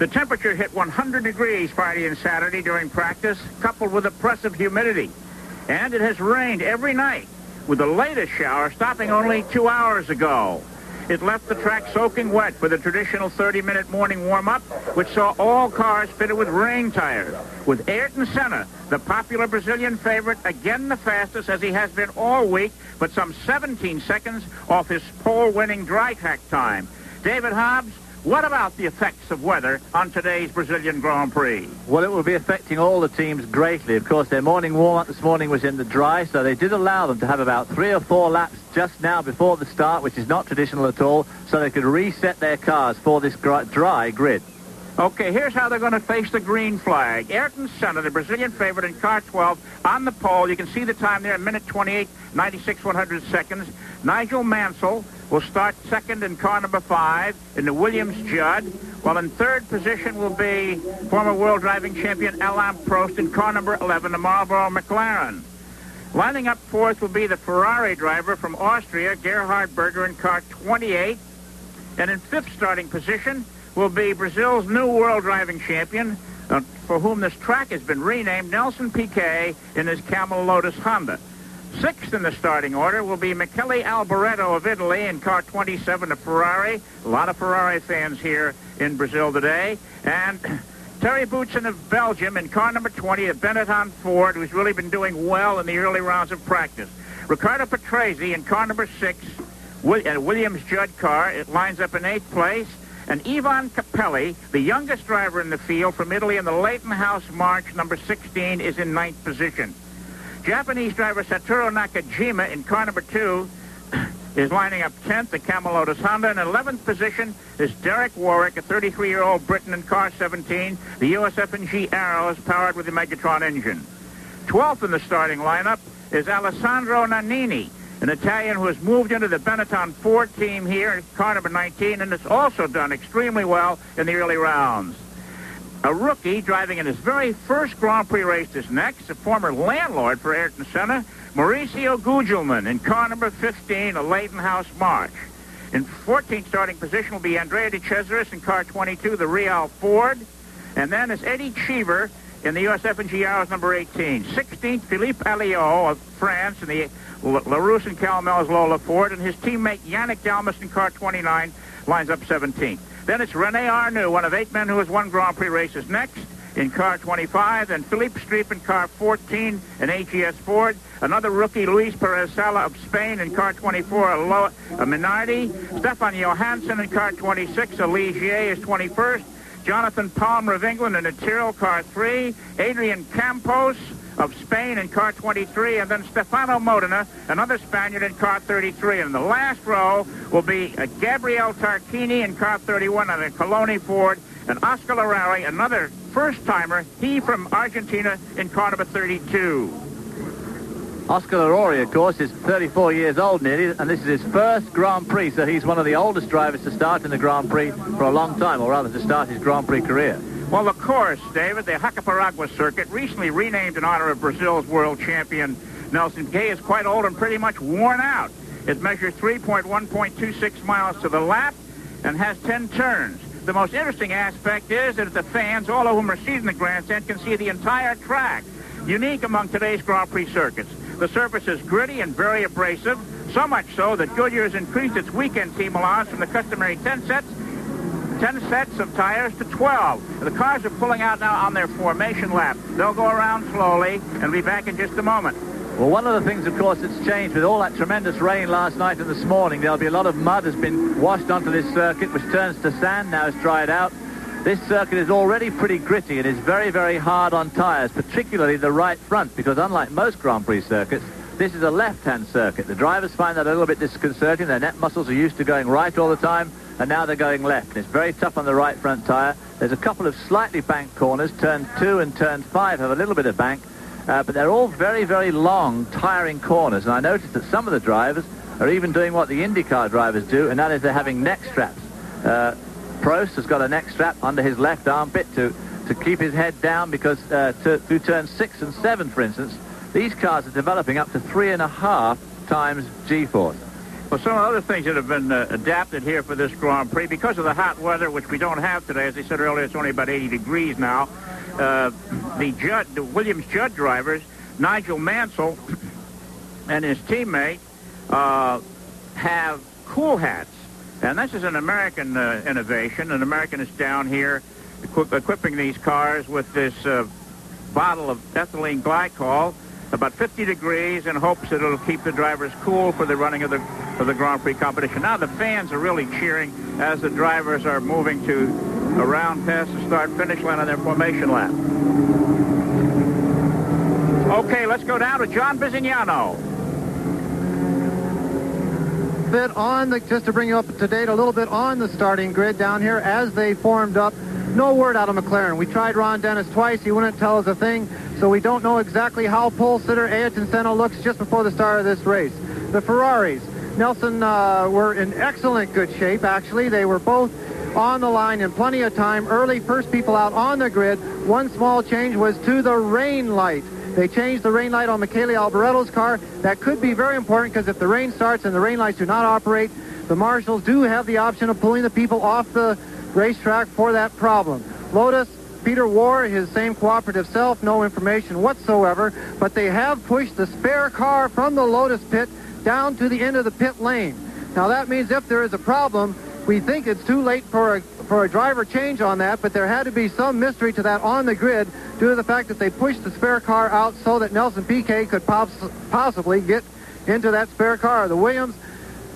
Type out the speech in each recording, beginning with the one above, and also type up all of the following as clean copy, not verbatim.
The temperature hit 100 degrees Friday and Saturday during practice, coupled with oppressive humidity. And it has rained every night, with the latest shower stopping only 2 hours ago. It left the track soaking wet for the traditional 30-minute morning warm-up, which saw all cars fitted with rain tires, with Ayrton Senna, the popular Brazilian favorite, again the fastest, as he has been all week, but some 17 seconds off his pole-winning dry track time. David Hobbs, what about the effects of weather on today's Brazilian Grand Prix? Well, it will be affecting all the teams greatly. Of course, their morning warm-up this morning was in the dry, so they did allow them to have about 3 or 4 laps just now before the start, which is not traditional at all, so they could reset their cars for this dry grid. Okay, here's how they're going to face the green flag. Ayrton Senna, the Brazilian favorite in car 12, on the pole. You can see the time there, a minute 28, 96 100 seconds. Nigel Mansell will start second in car number 5 in the Williams Judd, while in third position will be former world driving champion Alain Prost in car number 11, the Marlboro McLaren. Lining up fourth will be the Ferrari driver from Austria, Gerhard Berger, in car 28. And in fifth starting position will be Brazil's new world driving champion, for whom this track has been renamed, Nelson Piquet, in his Camel Lotus Honda. Sixth in the starting order will be Michele Alboreto of Italy in car 27 of Ferrari. A lot of Ferrari fans here in Brazil today. And Terry Boutsen of Belgium in car number 20 of Benetton Ford, who's really been doing well in the early rounds of practice. Riccardo Patrese in car number 6, Williams Judd car. It lines up in 8th place. And Ivan Capelli, the youngest driver in the field from Italy in the Leighton House March, number 16, is in 9th position. Japanese driver Satoru Nakajima in car number 2 is lining up 10th, the Camel Lotus Honda. In 11th position is Derek Warwick, a 33-year-old Briton in car 17. The USF&G Arrow is powered with the Megatron engine. 12th in the starting lineup is Alessandro Nannini, an Italian who has moved into the Benetton Ford team here in car number 19 and has also done extremely well in the early rounds. A rookie driving in his very first Grand Prix race is next, a former landlord for Ayrton Senna, Mauricio Gugelmin in car number 15, a Leighton House March. In 14th starting position will be Andrea de Cesaris in car 22, the Real Ford. And then is Eddie Cheever in the USF&G Arrows number 18. 16th, Philippe Alliot of France in the LaRousse and Calmel's Lola Ford. And his teammate Yannick Dalmas in car 29 lines up 17th. Then it's René Arnoux, one of 8 men who has won Grand Prix races, next in car 25. And Philippe Streep in car 14, an AGS Ford. Another rookie, Luis Perez Sala of Spain in car 24, a Minardi. Stefan Johansson in car 26, a Ligier is 21st. Jonathan Palmer of England in a Tyrrell car 3. Adrian Campos of Spain in car 23, and then Stefano Modena, another Spaniard, in car 33. And the last row will be Gabriel Tarquini in car 31 on a Coloni Ford, and Oscar Larrari, another first-timer, he from Argentina, in car number 32. Oscar Larrari, of course, is 34 years old nearly, and this is his first Grand Prix, so he's one of the oldest drivers to start in the Grand Prix for a long time, or rather to start his Grand Prix career. Well, of course, David, the Hacaparagua circuit, recently renamed in honor of Brazil's world champion Nelson Piquet, is quite old and pretty much worn out. It measures 1.26 miles to the lap and has 10 turns. The most interesting aspect is that the fans, all of whom are seated in the grandstand, can see the entire track, unique among today's Grand Prix circuits. The surface is gritty and very abrasive, so much so that Goodyear has increased its weekend team allowance from the customary 10 sets of tires to 12. The cars are pulling out now on their formation lap. They'll go around slowly and be back in just a moment. Well, one of the things, of course, that's changed with all that tremendous rain last night and this morning, there'll be a lot of mud has been washed onto this circuit, which turns to sand now it's dried out. This circuit is already pretty gritty and is very, very hard on tires, particularly the right front, because unlike most Grand Prix circuits, this is a left-hand circuit. The drivers find that a little bit disconcerting. Their neck muscles are used to going right all the time, and now they're going left. And it's very tough on the right front tire. There's a couple of slightly banked corners. Turn 2 and turn 5 have a little bit of bank, but they're all very, very long, tiring corners. And I noticed that some of the drivers are even doing what the IndyCar drivers do, and that is they're having neck straps. Prost has got a neck strap under his left armpit to keep his head down, because through turns 6 and 7, for instance, these cars are developing up to 3.5 times G-force. Well, some of the other things that have been adapted here for this Grand Prix, because of the hot weather, which we don't have today, as I said earlier, it's only about 80 degrees now. The Williams Judd drivers, Nigel Mansell and his teammate, have cool hats. And this is an American innovation. An American is down here equipping these cars with this bottle of ethylene glycol, about 50 degrees, in hopes that it'll keep the drivers cool for the running of the Grand Prix competition. Now the fans are really cheering as the drivers are moving to around past the start-finish line on their formation lap. Okay, let's go down to John Bizignano. Just to bring you up to date a little bit on the starting grid down here as they formed up. No word out of McLaren. We tried Ron Dennis twice. He wouldn't tell us a thing, so we don't know exactly how pole sitter Ayrton Senna looks just before the start of this race. The Ferraris, Nelson, were in excellent good shape, actually. They were both on the line in plenty of time. Early first people out on the grid. One small change was to the rain light. They changed the rain light on Michele Alboretto's car. That could be very important because if the rain starts and the rain lights do not operate, the marshals do have the option of pulling the people off the racetrack for that problem. Lotus, Peter Warr, his same cooperative self, no information whatsoever, but they have pushed the spare car from the Lotus pit down to the end of the pit lane. Now that means if there is a problem, we think it's too late for a driver change on that, but there had to be some mystery to that on the grid due to the fact that they pushed the spare car out so that Nelson Piquet could possibly get into that spare car. The Williams,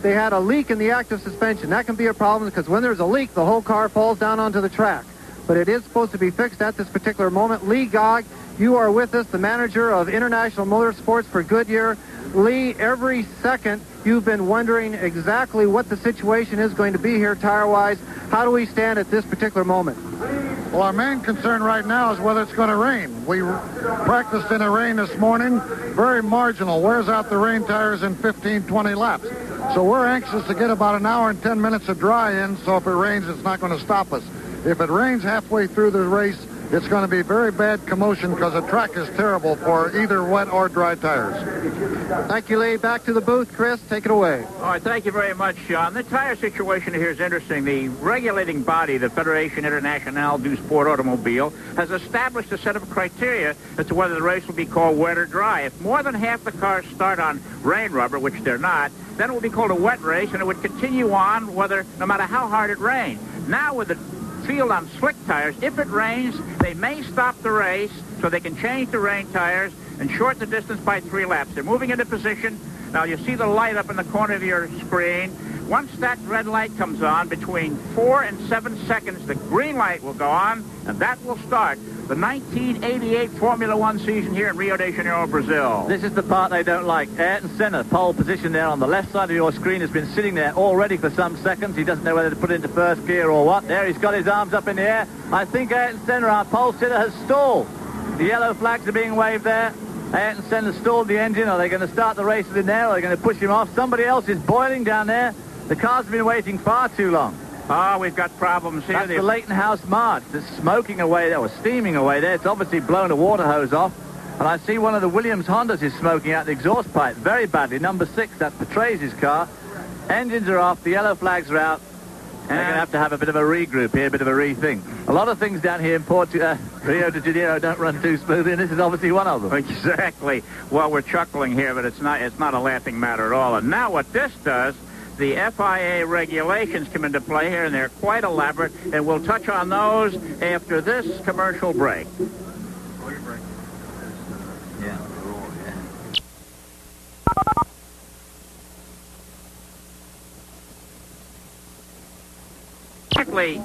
they had a leak in the active suspension. That can be a problem because when there's a leak, the whole car falls down onto the track. But it is supposed to be fixed at this particular moment. Lee Gogg, you are with us, the manager of International Motorsports for Goodyear. Lee, every second you've been wondering exactly what the situation is going to be here tire-wise. How do we stand at this particular moment? Well, our main concern right now is whether it's going to rain. We practiced in the rain this morning. Very marginal. Wears out the rain tires in 15, 20 laps. So we're anxious to get about an hour and 10 minutes of dry in, so if it rains, it's not going to stop us. If it rains halfway through the race, it's going to be very bad commotion because the track is terrible for either wet or dry tires. Thank you, Lee. Back to the booth. Chris, take it away. All right, thank you very much, Sean. The tire situation here is interesting. The regulating body, the Fédération Internationale du Sport Automobile, has established a set of criteria as to whether the race will be called wet or dry. If more than half the cars start on rain rubber, which they're not, then it will be called a wet race, and it would continue on no matter how hard it rained. Now with the field on slick tires, if it rains, they may stop the race so they can change the rain tires and shorten the distance by 3 laps. They're moving into position. Now you see the light up in the corner of your screen. Once that red light comes on, between 4 and 7 seconds, the green light will go on, and that will start the 1988 Formula One season here in Rio de Janeiro, Brazil. This is the part they don't like. Ayrton Senna, pole position there on the left side of your screen, has been sitting there already for some seconds. He doesn't know whether to put it into first gear or what. There, he's got his arms up in the air. I think Ayrton Senna, our pole sitter, has stalled. The yellow flags are being waved there. Ayrton Senna stalled the engine. Are they going to start the race in there, or are they going to push him off? Somebody else is boiling down there. The cars have been waiting far too long. Oh, we've got problems here. That's the Leighton House March. It's smoking away there, or steaming away there. It's obviously blown a water hose off. And I see one of the Williams Hondas is smoking out the exhaust pipe very badly. Number 6, that's Patrese' car. Engines are off, the yellow flags are out. And they're going to have a bit of a regroup here, a bit of a rethink. A lot of things down here in Rio de Janeiro don't run too smoothly, and this is obviously one of them. Exactly. Well, we're chuckling here, but it's not a laughing matter at all. And now what this does, the FIA regulations come into play here, and they're quite elaborate, and we'll touch on those after this commercial break. Yeah. Exactly.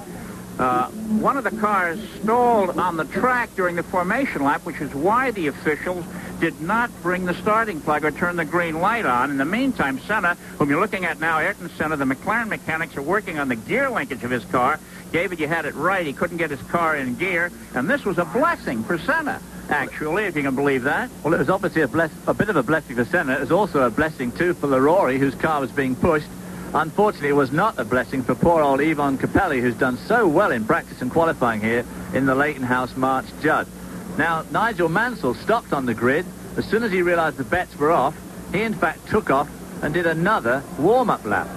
One of the cars stalled on the track during the formation lap, which is why the officials did not bring the starting flag or turn the green light on. In the meantime, Senna, whom you're looking at now, Ayrton Senna, the McLaren mechanics are working on the gear linkage of his car. David, you had it right. He couldn't get his car in gear, and this was a blessing for Senna, actually, if you can believe that. Well, it was obviously a bit of a blessing for Senna. It was also a blessing, too, for Larori, whose car was being pushed. Unfortunately, it was not a blessing for poor old Yvonne Capelli, who's done so well in practice and qualifying here in the Leighton House March Judd. Now, Nigel Mansell stopped on the grid. As soon as he realized the bets were off, he in fact took off and did another warm-up lap.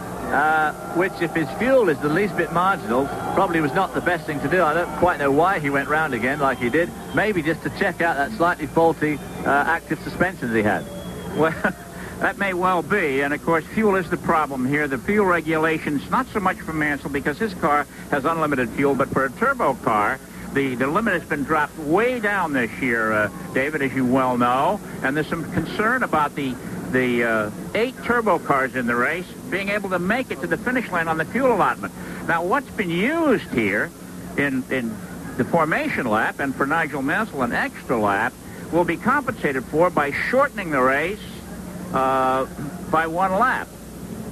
Which, if his fuel is the least bit marginal, probably was not the best thing to do. I don't quite know why he went round again like he did. Maybe just to check out that slightly faulty active suspension that he had. Well, that may well be, and of course fuel is the problem here. The fuel regulations, not so much for Mansell because his car has unlimited fuel, but for a turbo car, the limit has been dropped way down this year, David, as you well know, and there's some concern about the 8 turbo cars in the race being able to make it to the finish line on the fuel allotment. Now, what's been used here in the formation lap and for Nigel Mansell an extra lap will be compensated for by shortening the race by 1 lap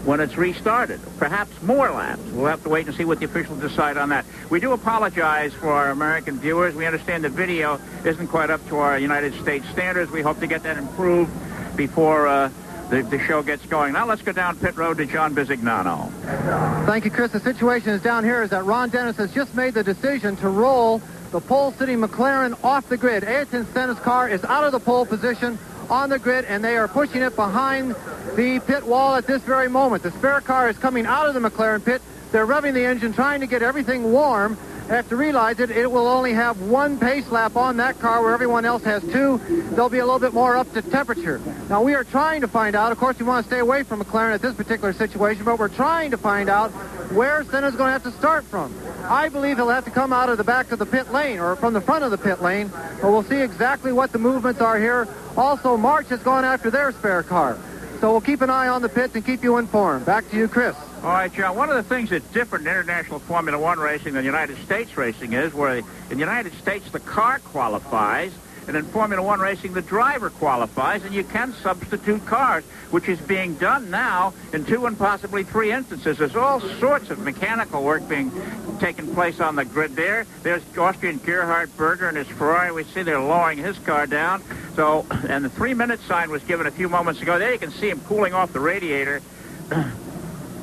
when it's restarted, perhaps more laps. We'll have to wait and see what the officials decide on that. We do apologize for our American viewers. We understand the video isn't quite up to our United States standards. We hope to get that improved before the show gets going. Now let's go down pit road to John Bisignano. Thank you, Chris. The situation is down here is that Ron Dennis has just made the decision to roll the pole-sitting McLaren off the grid. Ayrton Senna's car is out of the pole position on the grid, and they are pushing it behind the pit wall at this very moment. The spare car is coming out of the McLaren pit. They're revving the engine, trying to get everything warm. They have to realize it will only have 1 pace lap on that car where everyone else has 2. They'll be a little bit more up to temperature. Now, we are trying to find out. Of course, we want to stay away from McLaren at this particular situation, but we're trying to find out where Senna's going to have to start from. I believe he'll have to come out of the back of the pit lane or from the front of the pit lane, but we'll see exactly what the movements are here. Also, March has gone after their spare car. So we'll keep an eye on the pits and keep you informed. Back to you, Chris. All right, John, one of the things that's different in international Formula One racing than United States racing is where in the United States the car qualifies, and in Formula One racing the driver qualifies, and you can substitute cars, which is being done now in 2 and possibly 3 instances. There's all sorts of mechanical work taking place on the grid there. There's Austrian Gerhard Berger and his Ferrari. We see they're lowering his car down. So, and the 3-minute sign was given a few moments ago. There you can see him cooling off the radiator.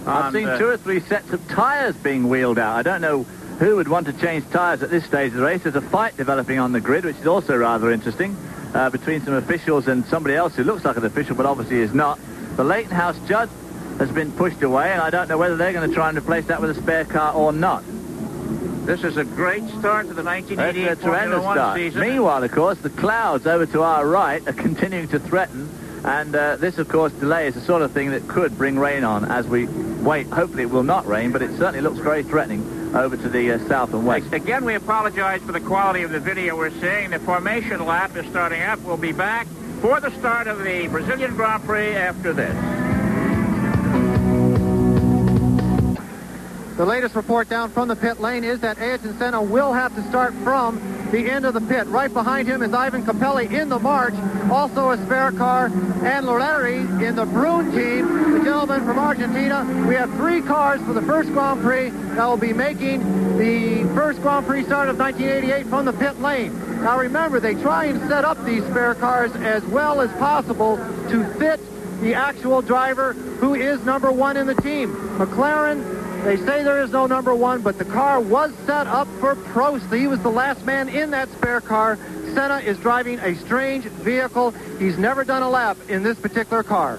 I've seen 2 or 3 sets of tires being wheeled out. I don't know who would want to change tires at this stage of the race. There's a fight developing on the grid, which is also rather interesting, between some officials and somebody else who looks like an official, but obviously is not. The Leighton House judge has been pushed away, and I don't know whether they're going to try and replace that with a spare car or not. This is a great start to the 1988 Formula One season. Meanwhile, of course, the clouds over to our right are continuing to threaten, and this, of course, delay is the sort of thing that could bring rain on as we wait. Hopefully it will not rain, but it certainly looks very threatening over to the south and west. Again, we apologize for the quality of the video we're seeing. The formation lap is starting up. We'll be back for the start of the Brazilian Grand Prix after this. The latest report down from the pit lane is that Ayrton Senna will have to start from the end of the pit. Right behind him is Ivan Capelli in the March, also a spare car, and Loleri in the Brune team, the gentleman from Argentina. We have 3 cars for the first Grand Prix that will be making the first Grand Prix start of 1988 from the pit lane. Now remember, they try and set up these spare cars as well as possible to fit the actual driver who is number 1 in the team. McLaren, they say there is no number 1, but the car was set up for Prost. He was the last man in that spare car. Senna is driving a strange vehicle. He's never done a lap in this particular car.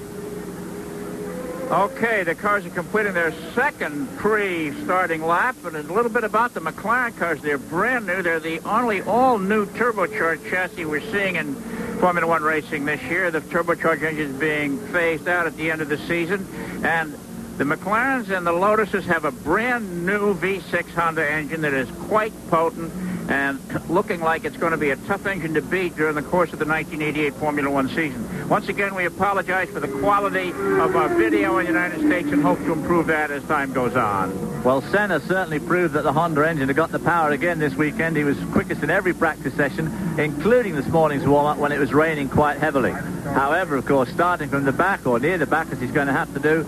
Okay, the cars are completing their second pre-starting lap, and a little bit about the McLaren cars. They're brand new. They're the only all-new turbocharged chassis we're seeing in Formula One racing this year. The turbocharged engine is being phased out at the end of the season, and the McLarens and the Lotuses have a brand new V6 Honda engine that is quite potent and looking like it's going to be a tough engine to beat during the course of the 1988 Formula One season. Once again, we apologize for the quality of our video in the United States and hope to improve that as time goes on. Well, Senna certainly proved that the Honda engine had got the power again this weekend. He was quickest in every practice session, including this morning's warm-up when it was raining quite heavily. However, of course, starting from the back or near the back, as he's going to have to do,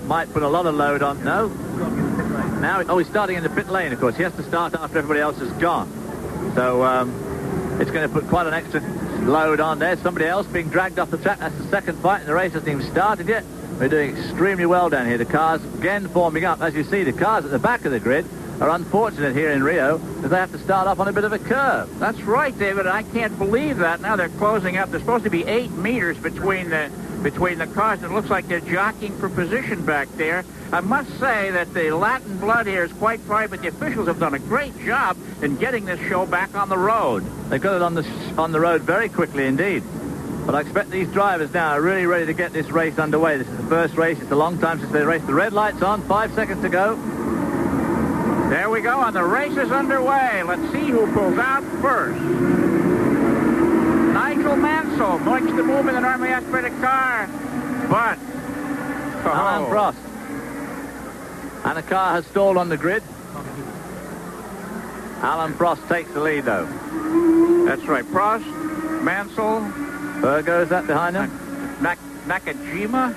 might put a lot of load on. No? Now, he's starting in the pit lane, of course. He has to start after everybody else has gone. So it's going to put quite an extra load on there. Somebody else being dragged off the track. That's the second fight, and the race hasn't even started yet. We're doing extremely well down here. The cars again forming up. As you see, the cars at the back of the grid are unfortunate here in Rio because they have to start up on a bit of a curve. That's right, David. I can't believe that. Now they're closing up. There's supposed to be 8 meters between the between the cars. It looks like they're jockeying for position back there. I must say that the Latin blood here is quite fine, but the officials have done a great job in getting this show back on the road. They got it on the road very quickly indeed. But I expect these drivers now are really ready to get this race underway. This is the first race. It's a long time since they raced. The red light's on. 5 seconds to go. There we go, and the race is underway. Let's see who pulls out first. Nigel Mansell makes the move in the normally aspirated car, but Alan Prost. And the car has stalled on the grid. Alan Prost takes the lead, though. That's right. Prost, Mansell. Berger, is that behind him? Nakajima.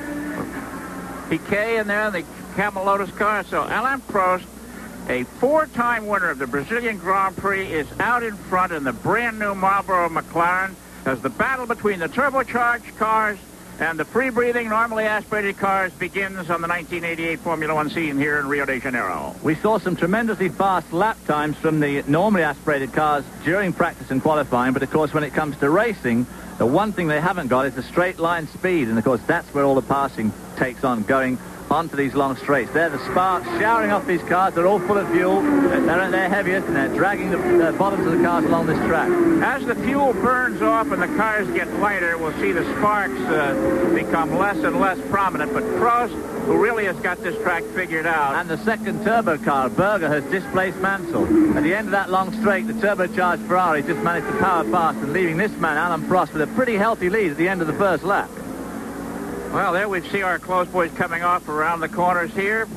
Piquet in there, the Camel Lotus car. So Alain Prost, a four-time winner of the Brazilian Grand Prix, is out in front in the brand-new Marlboro McLaren as the battle between the turbocharged cars and the free-breathing, normally aspirated cars begins on the 1988 Formula One season here in Rio de Janeiro. We saw some tremendously fast lap times from the normally aspirated cars during practice and qualifying, but of course when it comes to racing, the one thing they haven't got is the straight line speed, and of course that's where all the passing takes on, going onto these long straights. There, the sparks showering off these cars. They're all full of fuel. They're heaviest, and they're dragging the bottoms of the cars along this track. As the fuel burns off and the cars get lighter, we'll see the sparks become less and less prominent. But Prost, who really has got this track figured out. And the second turbo car, Berger, has displaced Mansell. At the end of that long straight, the turbocharged Ferrari just managed to power past and leaving this man, Alan Prost, with a pretty healthy lead at the end of the first lap. Well, there we see our close boys coming off around the corners here.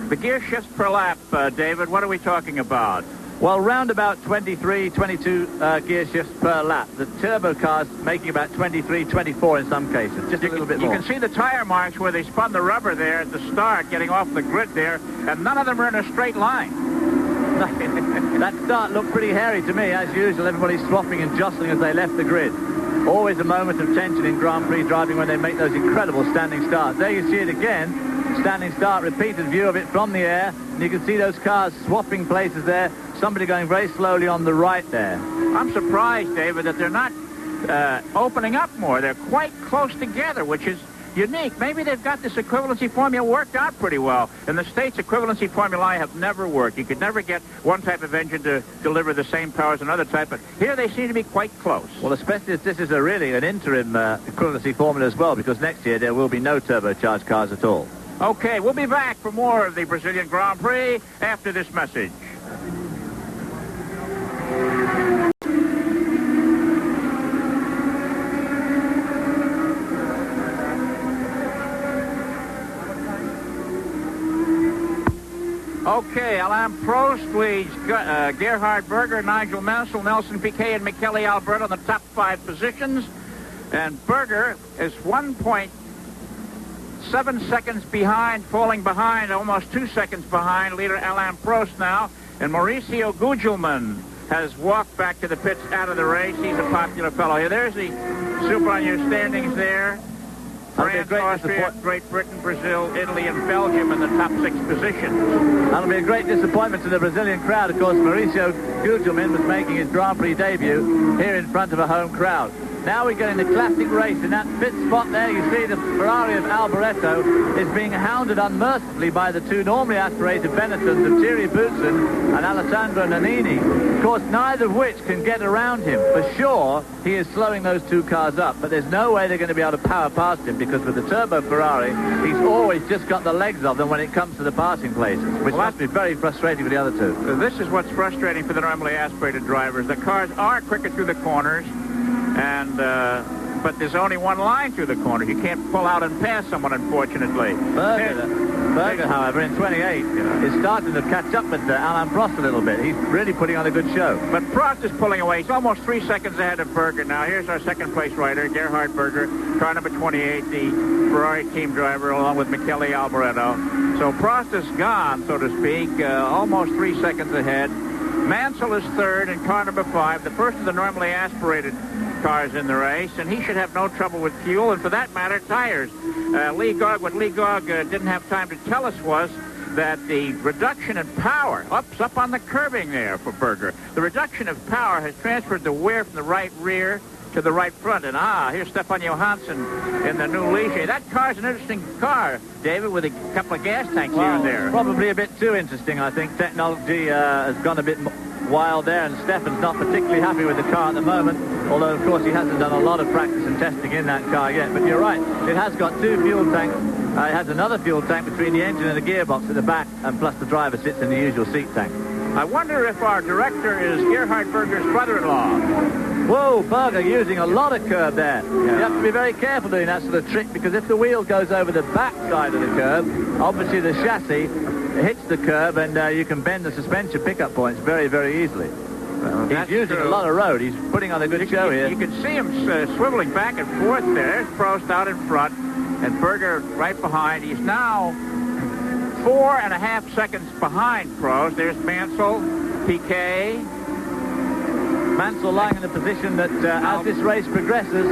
The gear shifts per lap, David, what are we talking about? Well, round about 23, 22 gear shifts per lap. The turbo cars making about 23, 24 in some cases, just a little bit more. You can see the tire marks where they spun the rubber there at the start, getting off the grid there, and none of them are in a straight line. That start looked pretty hairy to me, as usual. Everybody swapping and jostling as they left the grid. Always a moment of tension in Grand Prix driving when they make those incredible standing starts. There you see it again. Standing start, repeated view of it from the air. And you can see those cars swapping places there. Somebody going very slowly on the right there. I'm surprised, David, that they're not opening up more. They're quite close together, which is unique. Maybe they've got this equivalency formula worked out pretty well. In the States, equivalency formulae have never worked. You could never get one type of engine to deliver the same power as another type, but here they seem to be quite close. Well, especially as this is really an interim equivalency formula as well, because next year there will be no turbocharged cars at all. Okay, we'll be back for more of the Brazilian Grand Prix after this message. Okay, Alain Prost leads Gerhard Berger, Nigel Mansell, Nelson Piquet, and Michele Alboreto in the top 5 positions. And Berger is 1.7 seconds behind, falling behind, almost 2 seconds behind leader Alain Prost now. And Mauricio Gugelmin has walked back to the pits out of the race. He's a popular fellow here. There's the Super on your standings there. France, Austria, Great Britain, Brazil, Italy, and Belgium in the top 6 positions. That'll be a great disappointment to the Brazilian crowd. Of course, Mauricio Gugelmin was making his Grand Prix debut here in front of a home crowd. Now we get in the classic race. In that pit spot there, you see the Ferrari of Alboreto is being hounded unmercifully by the two normally aspirated Benettons of Thierry Boutsen and Alessandro Nannini. Of course, neither of which can get around him. For sure, he is slowing those two cars up, but there's no way they're going to be able to power past him, because with the turbo Ferrari, he's always just got the legs of them when it comes to the passing places, which must be very frustrating for the other two. This is what's frustrating for the normally aspirated drivers. The cars are quicker through the corners, and but there's only one line through the corner. You can't pull out and pass someone, unfortunately. Berger, however, in 28, is starting to catch up with Alain Prost a little bit. He's really putting on a good show. But Prost is pulling away. He's almost 3 seconds ahead of Berger now. Here's our second place rider, Gerhard Berger, car number 28, the Ferrari team driver, along with Michele Alboreto. So Prost is gone, so to speak, almost 3 seconds ahead. Mansell is third in car number 5, the first of the normally aspirated cars in the race, and he should have no trouble with fuel, and for that matter, tires. What Lee Gogg didn't have time to tell us was that the reduction in power, up on the curbing there for Berger, the reduction of power has transferred the wear from the right rear to the right front. And here's Stefan Johansson in the new Ligier. That car's an interesting car, David, with a couple of gas tanks here and there. Probably a bit too interesting, I think. Technology has gone a bit wild there, and Stefan's not particularly happy with the car at the moment, although, of course, he hasn't done a lot of practice and testing in that car yet. But you're right, it has got 2 fuel tanks. It has another fuel tank between the engine and the gearbox at the back, and plus the driver sits in the usual seat tank. I wonder if our director is Gerhard Berger's brother-in-law. Whoa, Berger using a lot of curb there. Yeah. You have to be very careful doing that sort of trick, because if the wheel goes over the back side of the curb, obviously the chassis hits the curb, and you can bend the suspension pickup points very, very easily. He's using a lot of road. He's putting on a good show here. You can see him swiveling back and forth there. There's Prost out in front, and Berger right behind. He's now 4.5 seconds behind Prost. There's Mansell, Piquet. Mansell lying in a position that as this race progresses,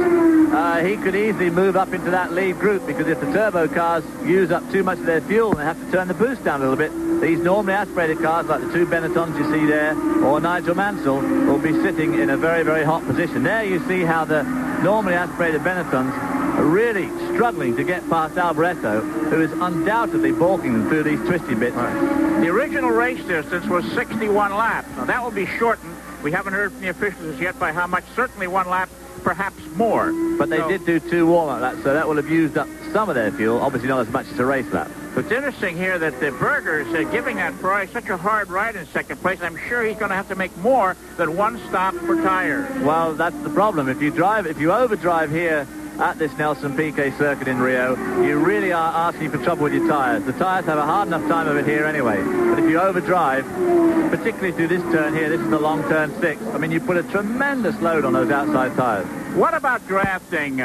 he could easily move up into that lead group, because if the turbo cars use up too much of their fuel and they have to turn the boost down a little bit, these normally aspirated cars like the 2 Benettons you see there, or Nigel Mansell, will be sitting in a very, very hot position. There you see how the normally aspirated Benettons are really struggling to get past Alboreto, who is undoubtedly balking them through these twisty bits. The original race distance was 61 laps. Now that will be shortened. We haven't heard from the officials as yet by how much. Certainly 1 lap, perhaps more. But they did do 2 warm-up laps, so that will have used up some of their fuel. Obviously not as much as a race lap. But it's interesting here that the Berger's giving that Prix such a hard ride in second place. I'm sure he's going to have to make more than 1 stop for tires. Well, that's the problem. If you overdrive here at this Nelson Piquet circuit in Rio, you really are asking for trouble with your tires. The tires have a hard enough time of it here anyway. But if you overdrive, particularly through this turn here, this is the long turn 6, I mean, you put a tremendous load on those outside tires. What about drafting,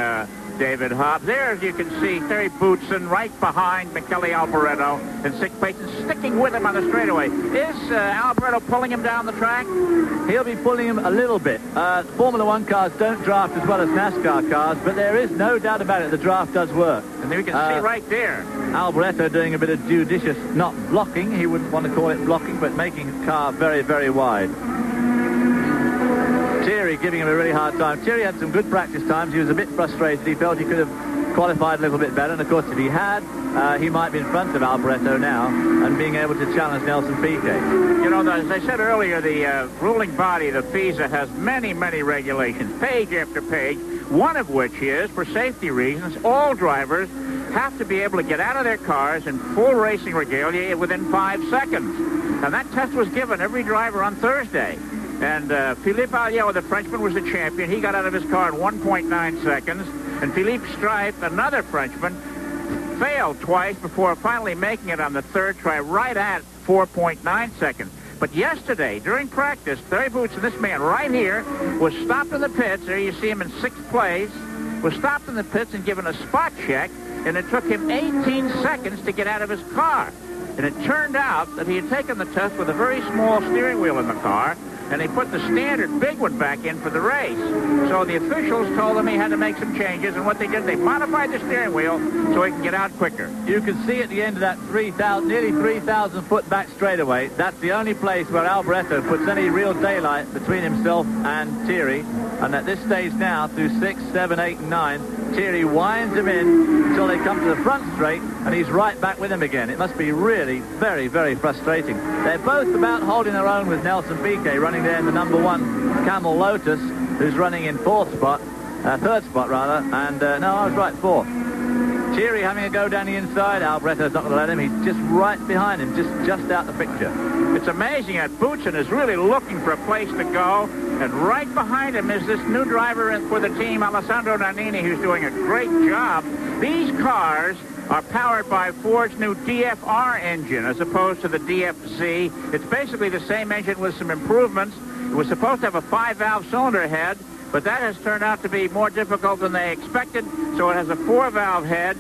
David Hobbs? There, as you can see, Terry Boutsen right behind Michele Alboreto in 6th place and sticking with him on the straightaway. Is Alboreto pulling him down the track? He'll be pulling him a little bit. Formula One cars don't draft as well as NASCAR cars, but there is no doubt about it, the draft does work. And we can see right there Alboreto doing a bit of judicious, not blocking, he wouldn't want to call it blocking, but making the car very, very wide. Thierry giving him a really hard time. Thierry had some good practice times. He was a bit frustrated. He felt he could have qualified a little bit better. And, of course, if he had, he might be in front of Alboreto now and being able to challenge Nelson Piquet. You know, as I said earlier, the ruling body, the FISA, has many, many regulations, page after page, one of which is, for safety reasons, all drivers have to be able to get out of their cars in full racing regalia within 5 seconds. And that test was given every driver on Thursday. And Philippe Alliot, the Frenchman, was the champion. He got out of his car in 1.9 seconds. And Philippe Stripe, another Frenchman, failed twice before finally making it on the 3rd try right at 4.9 seconds. But yesterday, during practice, Terry Boutsen, this man right here, was stopped in the pits. There you see him in 6th place. Was stopped in the pits and given a spot check. And it took him 18 seconds to get out of his car. And it turned out that he had taken the test with a very small steering wheel in the car, and they put the standard big one back in for the race. So the officials told him he had to make some changes, and what they did, they modified the steering wheel so he can get out quicker. You can see at the end of that nearly 3,000 foot back straightaway, that's the only place where Alboreto puts any real daylight between himself and Thierry. And at this stage now, through 6, 7, 8, and 9, Thierry winds him in until they come to the front straight, and he's right back with him again. It must be really very, very frustrating. They're both about holding their own with Nelson Piquet running there in the number 1 Camel Lotus, who's running in 3rd spot, and no, I was right, 4th. Thierry having a go down the inside. Alboreto's not going to let him. He's just right behind him, just out the picture. It's amazing that Boutsen is really looking for a place to go, and right behind him is this new driver for the team, Alessandro Nannini, who's doing a great job. These cars are powered by Ford's new DFR engine as opposed to the DFZ. It's basically the same engine with some improvements. It was supposed to have a 5-valve cylinder head, but that has turned out to be more difficult than they expected, so it has a 4-valve head,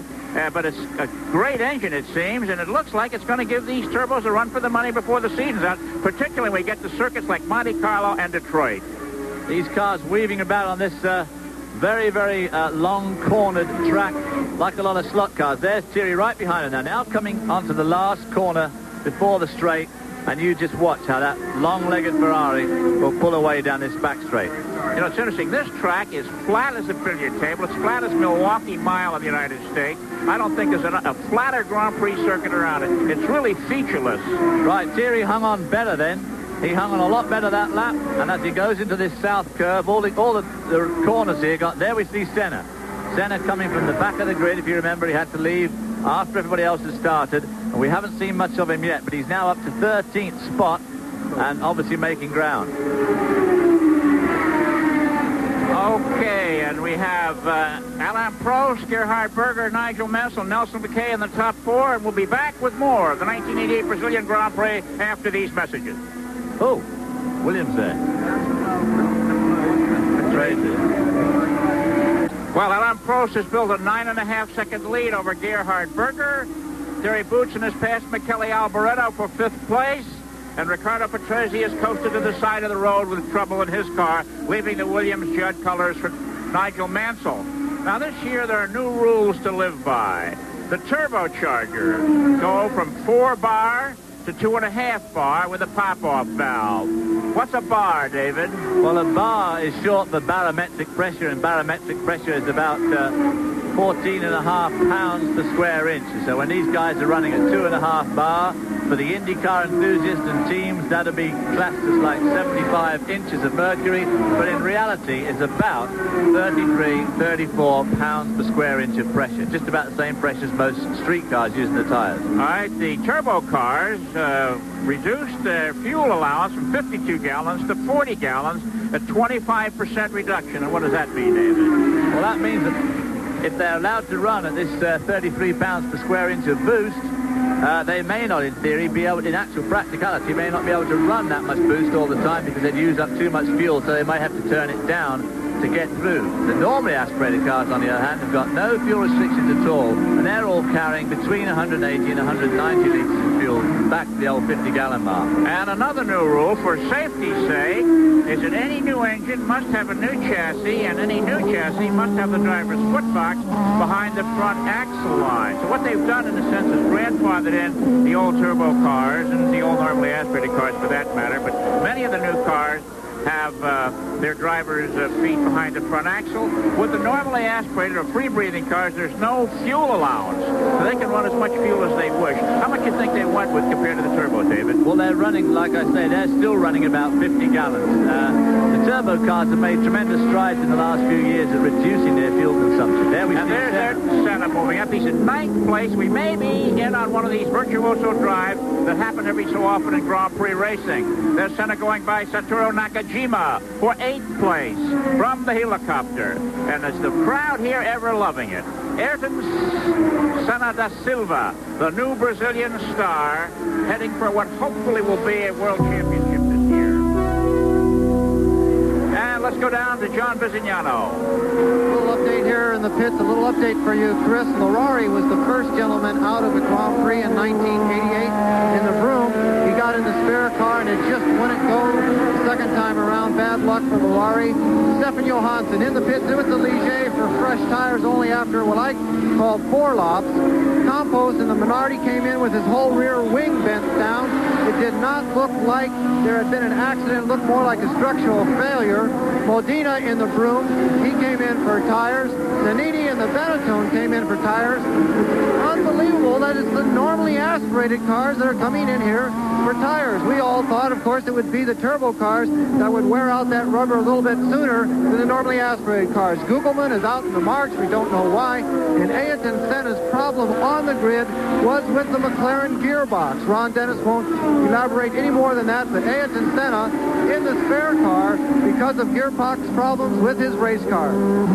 but it's a great engine, it seems, and it looks like it's going to give these turbos a run for the money before the season's out, particularly when we get to circuits like Monte Carlo and Detroit. These cars weaving about on this very, very long cornered track, like a lot of slot cars. There's Thierry right behind him now coming onto the last corner before the straight. and you just watch how that long-legged Ferrari will pull away down this back straight. You know, it's interesting. This track is flat as a billiard table. It's flat as Milwaukee Mile in the United States. I don't think there's a flatter Grand Prix circuit around it. It's really featureless. Right, Thierry hung on better then. He hung on a lot better that lap, and as he goes into this south curve, all the corners here, there we see Senna. Senna coming from the back of the grid. If you remember, he had to leave after everybody else had started, and we haven't seen much of him yet, but he's now up to 13th spot and obviously making ground. Okay, and we have Alain Prost, Gerhard Berger, Nigel Mansell, Nelson Piquet in the top 4, and we'll be back with more of the 1988 Brazilian Grand Prix after these messages. Oh, Williams there. Crazy. Well, Alain Prost has built a 9.5-second lead over Gerhard Berger. Terry Boutsen has passed Michele Alboreto for 5th place. And Ricardo Patrese has coasted to the side of the road with trouble in his car, leaving the Williams Judd colors for Nigel Mansell. Now, this year, there are new rules to live by. The turbochargers go from 4 bar to 2.5 bar with a pop-off valve. What's a bar, David? Well, a bar is short for barometric pressure, and barometric pressure is about 14.5 pounds per square inch. So when these guys are running at 2.5 bar, for the IndyCar enthusiasts and teams, that'll be classed as like 75 inches of mercury, but in reality, it's about 33, 34 pounds per square inch of pressure. Just about the same pressure as most street cars using the tires. All right, the turbo cars reduced their fuel allowance from 52 gallons to 40 gallons, a 25% reduction. And what does that mean, David? Well, that means that if they're allowed to run at this 33 pounds per square inch of boost, they may not, in theory, be able, in actual practicality, may not be able to run that much boost all the time because they'd use up too much fuel, so they might have to turn it down to get through. The normally aspirated cars, on the other hand, have got no fuel restrictions at all, and they're all carrying between 180 and 190 litres of fuel back to the old 50-gallon mark. And another new rule, for safety's sake, is that any new engine must have a new chassis, and any new chassis must have the driver's foot box behind the front axle line. So what they've done, in a sense, is grandfathered in the old turbo cars and the old normally aspirated cars for that matter, but many of the new cars have their driver's feet behind the front axle. With the normally aspirated or free-breathing cars, there's no fuel allowance, so they can run as much fuel as they wish. How much do you think they went with compared to the turbo, David? Well, they're running, like I say, they're still running about 50 gallons. The turbo cars have made tremendous strides in the last few years at reducing their fuel consumption. There we see there's Senna moving up. He's in 9th place. We may be in on one of these virtuoso drives that happen every so often in Grand Prix racing. There's Senna going by Satoru Nakajima for 8th place from the helicopter. And it's the crowd here ever loving it. Ayrton Senna da Silva, the new Brazilian star, heading for what hopefully will be a world championship this year. And let's go down to John Visignano. A little update here in the pits, a little update for you, Chris. Larari was the first gentleman out of the Grand Prix in 1988 in the Vroom. He got in the spare car and it just wouldn't go the second time around. Bad luck for Larari. Stefan Johansson in the pits with the Ligier for fresh tires only after what I call 4 laps. Campos in the Minardi came in with his whole rear wing bent down. It did not look like there had been an accident. It looked more like a structural failure. Modena in the Vroom, he came in for tires. Nannini and the Benetton came in for tires. Unbelievable that it's the normally aspirated cars that are coming in here for tires. We all thought, of course, it would be the turbo cars that would wear out that rubber a little bit sooner than the normally aspirated cars. Gugelman is out in the marks. We don't know why. And Ayrton Senna's problem on the grid was with the McLaren gearbox. Ron Dennis won't elaborate any more than that, but Ayrton Senna in the spare car because of gearbox problems with his race car.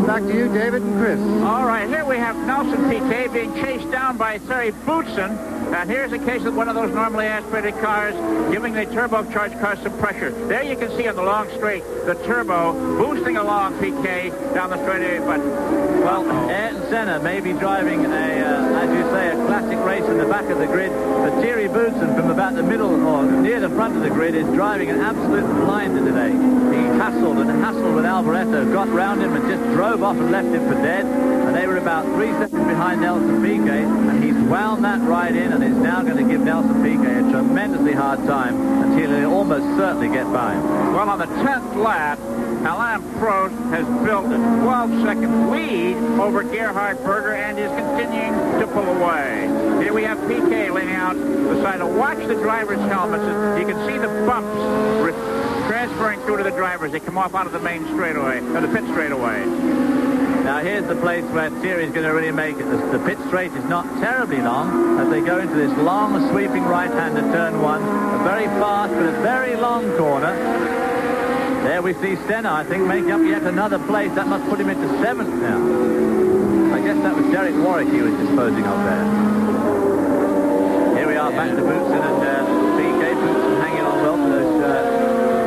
Back to you, David and Chris. All right, here we have Nelson Piquet being chased down by Terry Boutsen. And here's a case of one of those normally aspirated cars giving the turbocharged car some pressure. There you can see on the long straight the turbo boosting along Piquet down the straightaway. But, well, Ayrton Senna may be driving as you say, a classic race in the back of the grid. But Thierry Boutsen from about the middle or near the front of the grid is driving an absolute blinder today. He hassled with Alboreto, got round him and just drove off and left him for dead. and they were about 3 seconds behind Nelson Piquet, and he's wound that right in and is now going to give Nelson Piquet a tremendously hard time until he'll almost certainly get by him. Well, on the 10th lap, Alain Prost has built a 12-second lead over Gerhard Berger and is continuing to pull away. Here we have Piquet leaning out the side. To watch the drivers' helmets. You can see the bumps transferring through to the drivers. They come off out of the main straightaway, or the pit straightaway. Now here's the place where Thierry's going to really make it. The pit straight is not terribly long as they go into this long sweeping right-hander turn 1. A very fast but a very long corner. There we see Senna, I think, making up yet another place. That must put him into 7th now. I guess that was Derek Warwick he was disposing of there. Here we are back to Boutsen and Piquet. Boutsen hanging on well for those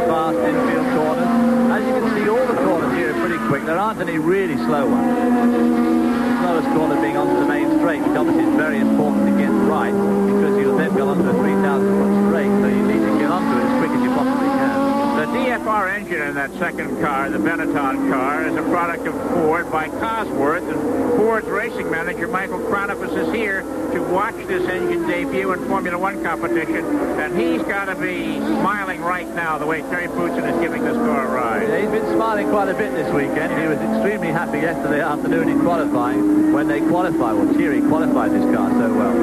fast infield corners. As you can see, all the corners here are pretty quick. There aren't any really slow ones. The slowest corner being onto the main straight, which obviously is very important to get right, because you'll then go onto a 3,000-foot straight, so you need to get onto it as quick as you possibly can. The DFR engine in that second car, the Benetton car, is a product of Ford by Cosworth, and Ford's racing manager, Michael Kronopoulos, is here to watch this engine debut in Formula One competition, and he's got to be smiling right now the way Terry Boutsen is giving this car a ride. Yeah, he's been smiling quite a bit this weekend. He was extremely happy yesterday afternoon in qualifying when they qualified. Well, Thierry qualified this car so well.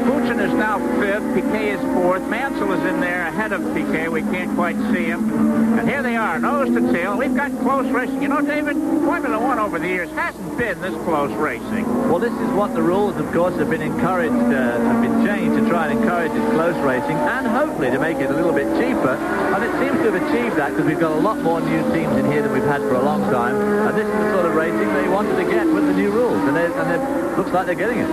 Boutsen is now 5th. Piquet is 4th. Mansell is in there ahead of Piquet. We can't quite see him. And here they are, nose to tail. We've got close racing. You know, David, Formula One over the years hasn't been this close racing. Well, this is what the rules, of course, have been encouraged, have been changed to try and encourage this close racing and hopefully to make it a little bit cheaper. And it seems to have achieved that because we've got a lot more new teams in here than we've had for a long time. And this is the sort of racing they wanted to get with the new rules. And it looks like they're getting it.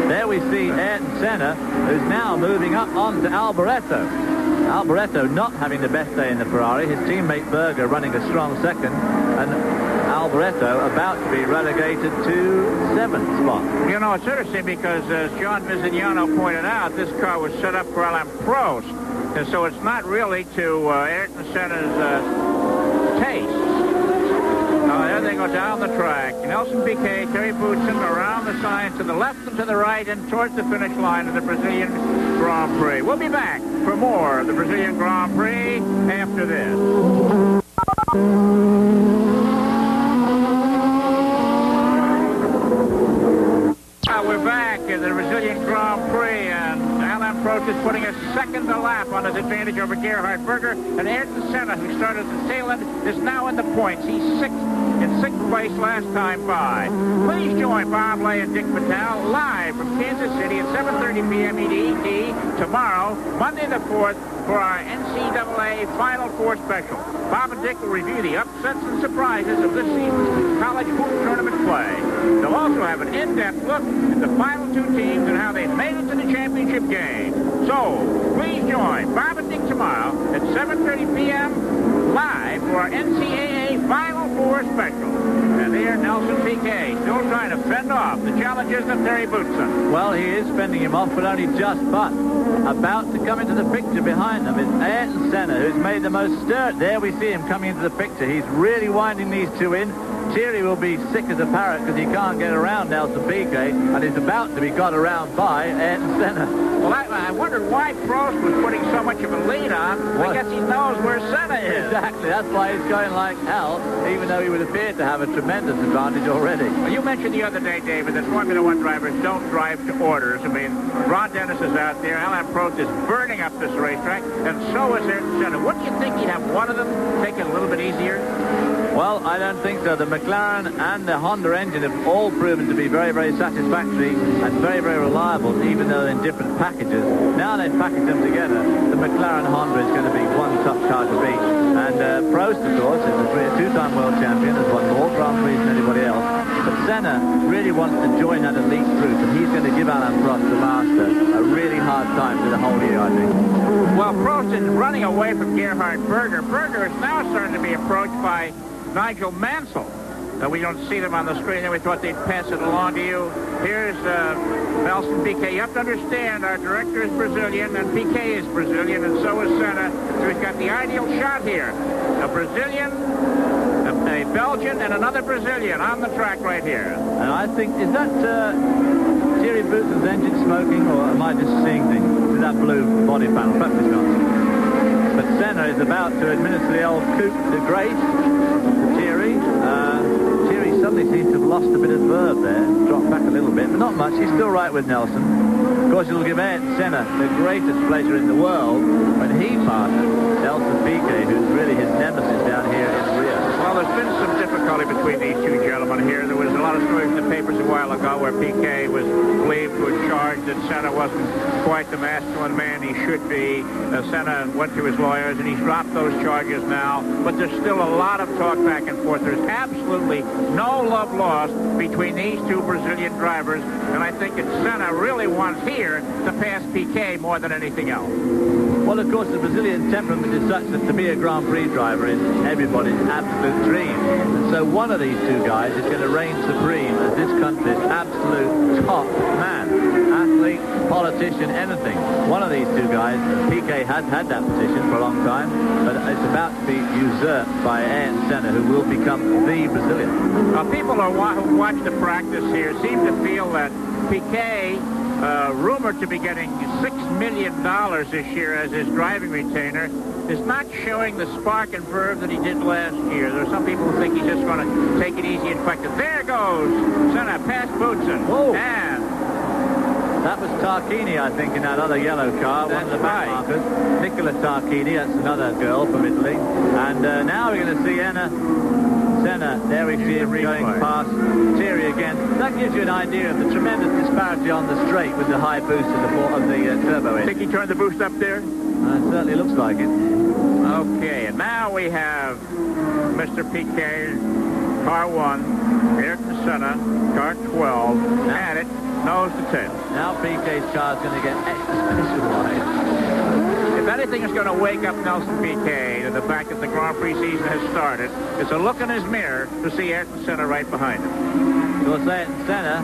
There we see Ayrton Senna, who's now moving up on to Alboreto. Alboreto not having the best day in the Ferrari. His teammate Berger running a strong second. And Alboreto about to be relegated to 7th spot. You know, it's interesting because, as John Visignano pointed out, this car was set up for Alain Prost. And so it's not really to Ayrton Senna's taste. There they go down the track. Nelson Piquet, Terry Boutsen around the signs to the left and to the right and towards the finish line of the Brazilian Grand Prix. We'll be back for more of the Brazilian Grand Prix after this. We're back in the Brazilian Grand Prix, and Alain Prost is putting a second to lap on his advantage over Gerhard Berger, and Ayrton Senna, who started at the tail end, is now in the points. He's in 6th place last time by. Please join Bob Lay and Dick Vitale live from Kansas City at 7:30 p.m. EDT tomorrow, Monday the 4th, for our NCAA Final Four special. Bob and Dick will review the upsets and surprises of this season's college hoop tournament play. They'll also have an in-depth look at the final 2 teams and how they made it to the championship game. So, please join Bob and Dick tomorrow at 7:30 p.m. live for our NCAA Final Four special. And there, Nelson Piquet still trying to fend off the challenges of Terry Boutsen. Well, he is fending him off, but only just. But about to come into the picture behind them is Ayrton Senna, who's made the most stir. There we see him coming into the picture. He's really winding these 2 in. Thierry will be sick as a parrot because he can't get around Nelson Piquet, and he's about to be got around by Ayrton Senna. Well, I wondered why Prost was putting so much of a lead on. I guess he knows where Senna is. Exactly. That's why he's going like hell, even though he would appear to have a tremendous advantage already. Well, you mentioned the other day, David, that Formula One drivers don't drive to orders. I mean, Ron Dennis is out there. Alain Prost is burning up this racetrack, and so is Ayrton Senna. Wouldn't you think he'd have one of them take it a little bit easier? Well, I don't think so. The McLaren and the Honda engine have all proven to be very, very satisfactory and very, very reliable, even though they're in different packages. Now they've packaged them together, the McLaren Honda is going to be one tough car to beat. And Prost, of course, is a 2-time world champion, has won more Grand Prix than anybody else. But Senna really wants to join that elite group, and he's going to give Alain Prost, the master, a really hard time for the whole year, I think. Well, Prost is running away from Gerhard Berger. Berger is now starting to be approached by Nigel Mansell. We don't see them on the screen, and we thought they'd pass it along to you. Here's Nelson Piquet. You have to understand, our director is Brazilian, and Piquet is Brazilian, and so is Senna. So he's got the ideal shot here. A Brazilian, a A Belgian and another Brazilian on the track right here. And I think, is that Thierry Boutsen's engine smoking, or am I just seeing things? Is that blue body panel? Perhaps it's not. But Senna is about to administer the old coup de grace to Thierry. Thierry suddenly seems to have lost a bit of verve there, dropped back a little bit, but not much. He's still right with Nelson. Of course, it'll give Ayrton Senna the greatest pleasure in the world when he passes Nelson Piquet, who's really his nemesis down here in Rio. Well, there's been some difficulty between these two gentlemen here. There was a lot of stories in the papers a while ago where Piquet was believed to have charged that Senna wasn't quite the masculine man he should be. Senna went to his lawyers, and he's dropped those charges now. But there's still a lot of talk back and forth. There's absolutely no love lost between these two Brazilian drivers, and I think that Senna really wants here to pass Piquet more than anything else. Well, of course, the Brazilian temperament is such that to be a Grand Prix driver is everybody's absolute dream. And so one of these two guys is going to reign supreme as this country's absolute top man. Athlete, politician, anything. One of these two guys, Piquet has had that position for a long time, but it's about to be usurped by Ayrton Senna, who will become the Brazilian. People who watch the practice here seem to feel that Piquet, rumored to be getting $6 million this year as his driving retainer, is not showing the spark and verve that he did last year. There are some people who think he's just going to take it easy and collect it. There goes Senna past Boutsen. Oh. And that was Tarquini, I think, in that other yellow car. One of the back markers. Nicola Tarquini, that's another girl from Italy. And now we're going to see Senna. There we see him going past Thierry again. That gives you an idea of the tremendous disparity on the straight with the high boost of the turbo engine. Think he turned the boost up there? It certainly looks like it. Okay, and now we have Mr. Piquet, car 1, Ayrton Senna, car 12, at it, nose to tail. Now Piquet's car is going to get extra special wide. If anything is going to wake up Nelson Piquet to the fact that the Grand Prix season has started, it's a look in his mirror to see Ayrton Senna right behind him. Of course, Ayrton Senna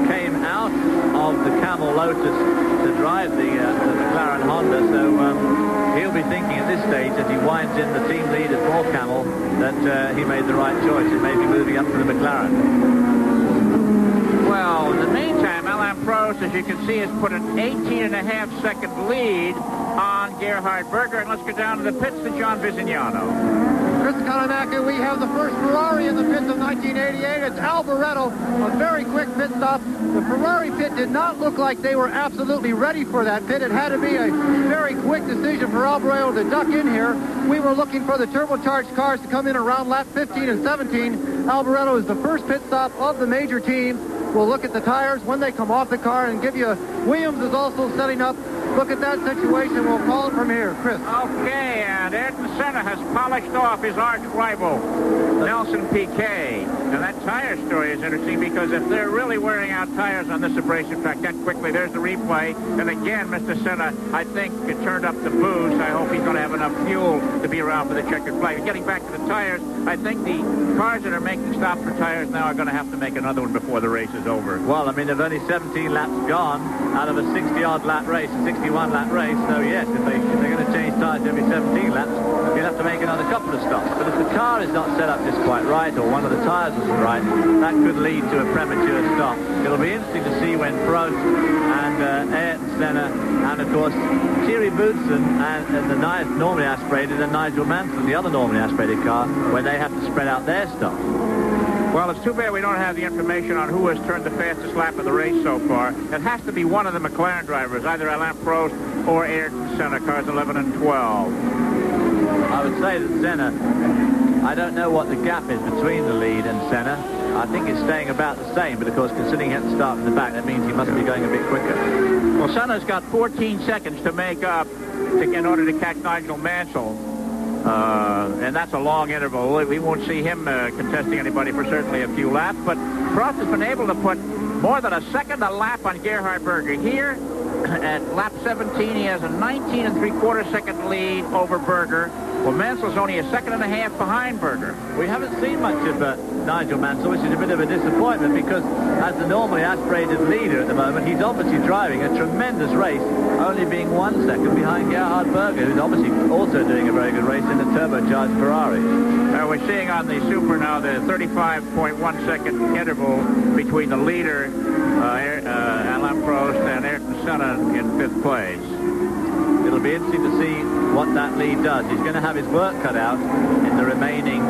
came out of the Camel Lotus to drive the McLaren Honda, so he'll be thinking at this stage, as he winds in the team leader for Camel, that he made the right choice and maybe moving up to the McLaren. Well, in the meantime, Alain Prost, as you can see, has put an 18.5-second lead on Gerhard Berger. And let's go down to the pits to John Visignano. Chris Kalinaka, we have the first Ferrari in the pits of 1988. It's Alboreto, a very quick pit stop. The Ferrari pit did not look like they were absolutely ready for that pit. It had to be a very quick decision for Alboreto to duck in here. We were looking for the turbocharged cars to come in around lap 15 and 17. Alboreto is the first pit stop of the major teams. We'll look at the tires when they come off the car and give you... Williams is also setting up. Look at that situation. We'll call it from here. Chris. Okay, and Ayrton Senna has polished off his arch rival, Nelson Piquet. And that tire story is interesting because if they're really wearing out tires on this abrasive track that quickly, there's the replay. And again, Mr. Senna, I think, turned up the boost. I hope he's going to have enough fuel to be around for the checkered flag. Getting back to the tires, I think the cars that are making stops for tires now are going to have to make another one before the race is over. Well, I mean, there's only 17 laps gone out of a 60-odd lap race, a 61-lap race. So, yes, if they're going to change tires every 17 laps, you'll have to make another couple of stops. But if the car is not set up just quite right, or one of the tires isn't right, that could lead to a premature stop. It'll be interesting to see when Prost and Ayrton Senna and, of course, Thierry Boutsen and the normally aspirated and Nigel Mansell, the other normally aspirated car, when they have to spread out their stops. Well, it's too bad we don't have the information on who has turned the fastest lap of the race so far. It has to be one of the McLaren drivers, either Alain Prost or Ayrton Senna, cars 11 and 12. I would say that Senna, I don't know what the gap is between the lead and Senna. I think it's staying about the same, but of course, considering he had to start from the back, that means he must be going a bit quicker. Well, Senna's got 14 seconds to make up in order to catch Nigel Mansell. And that's a long interval. We won't see him contesting anybody for certainly a few laps, but Prost has been able to put more than a second a lap on Gerhard Berger. Here at lap 17, he has a 19 3/4 second lead over Berger. Well, Mansell's only a second and a half behind Berger. We haven't seen much of Nigel Mansell, which is a bit of a disappointment because as the normally aspirated leader at the moment, he's obviously driving a tremendous race, only being 1 second behind Gerhard Berger, who's obviously also doing a very good race in a turbocharged Ferrari. We're seeing on the Super now the 35.1 second interval between the leader, Alain Prost, and Ayrton Senna in 5th place. It'll be interesting to see what that lead does. He's going to have his work cut out in the remaining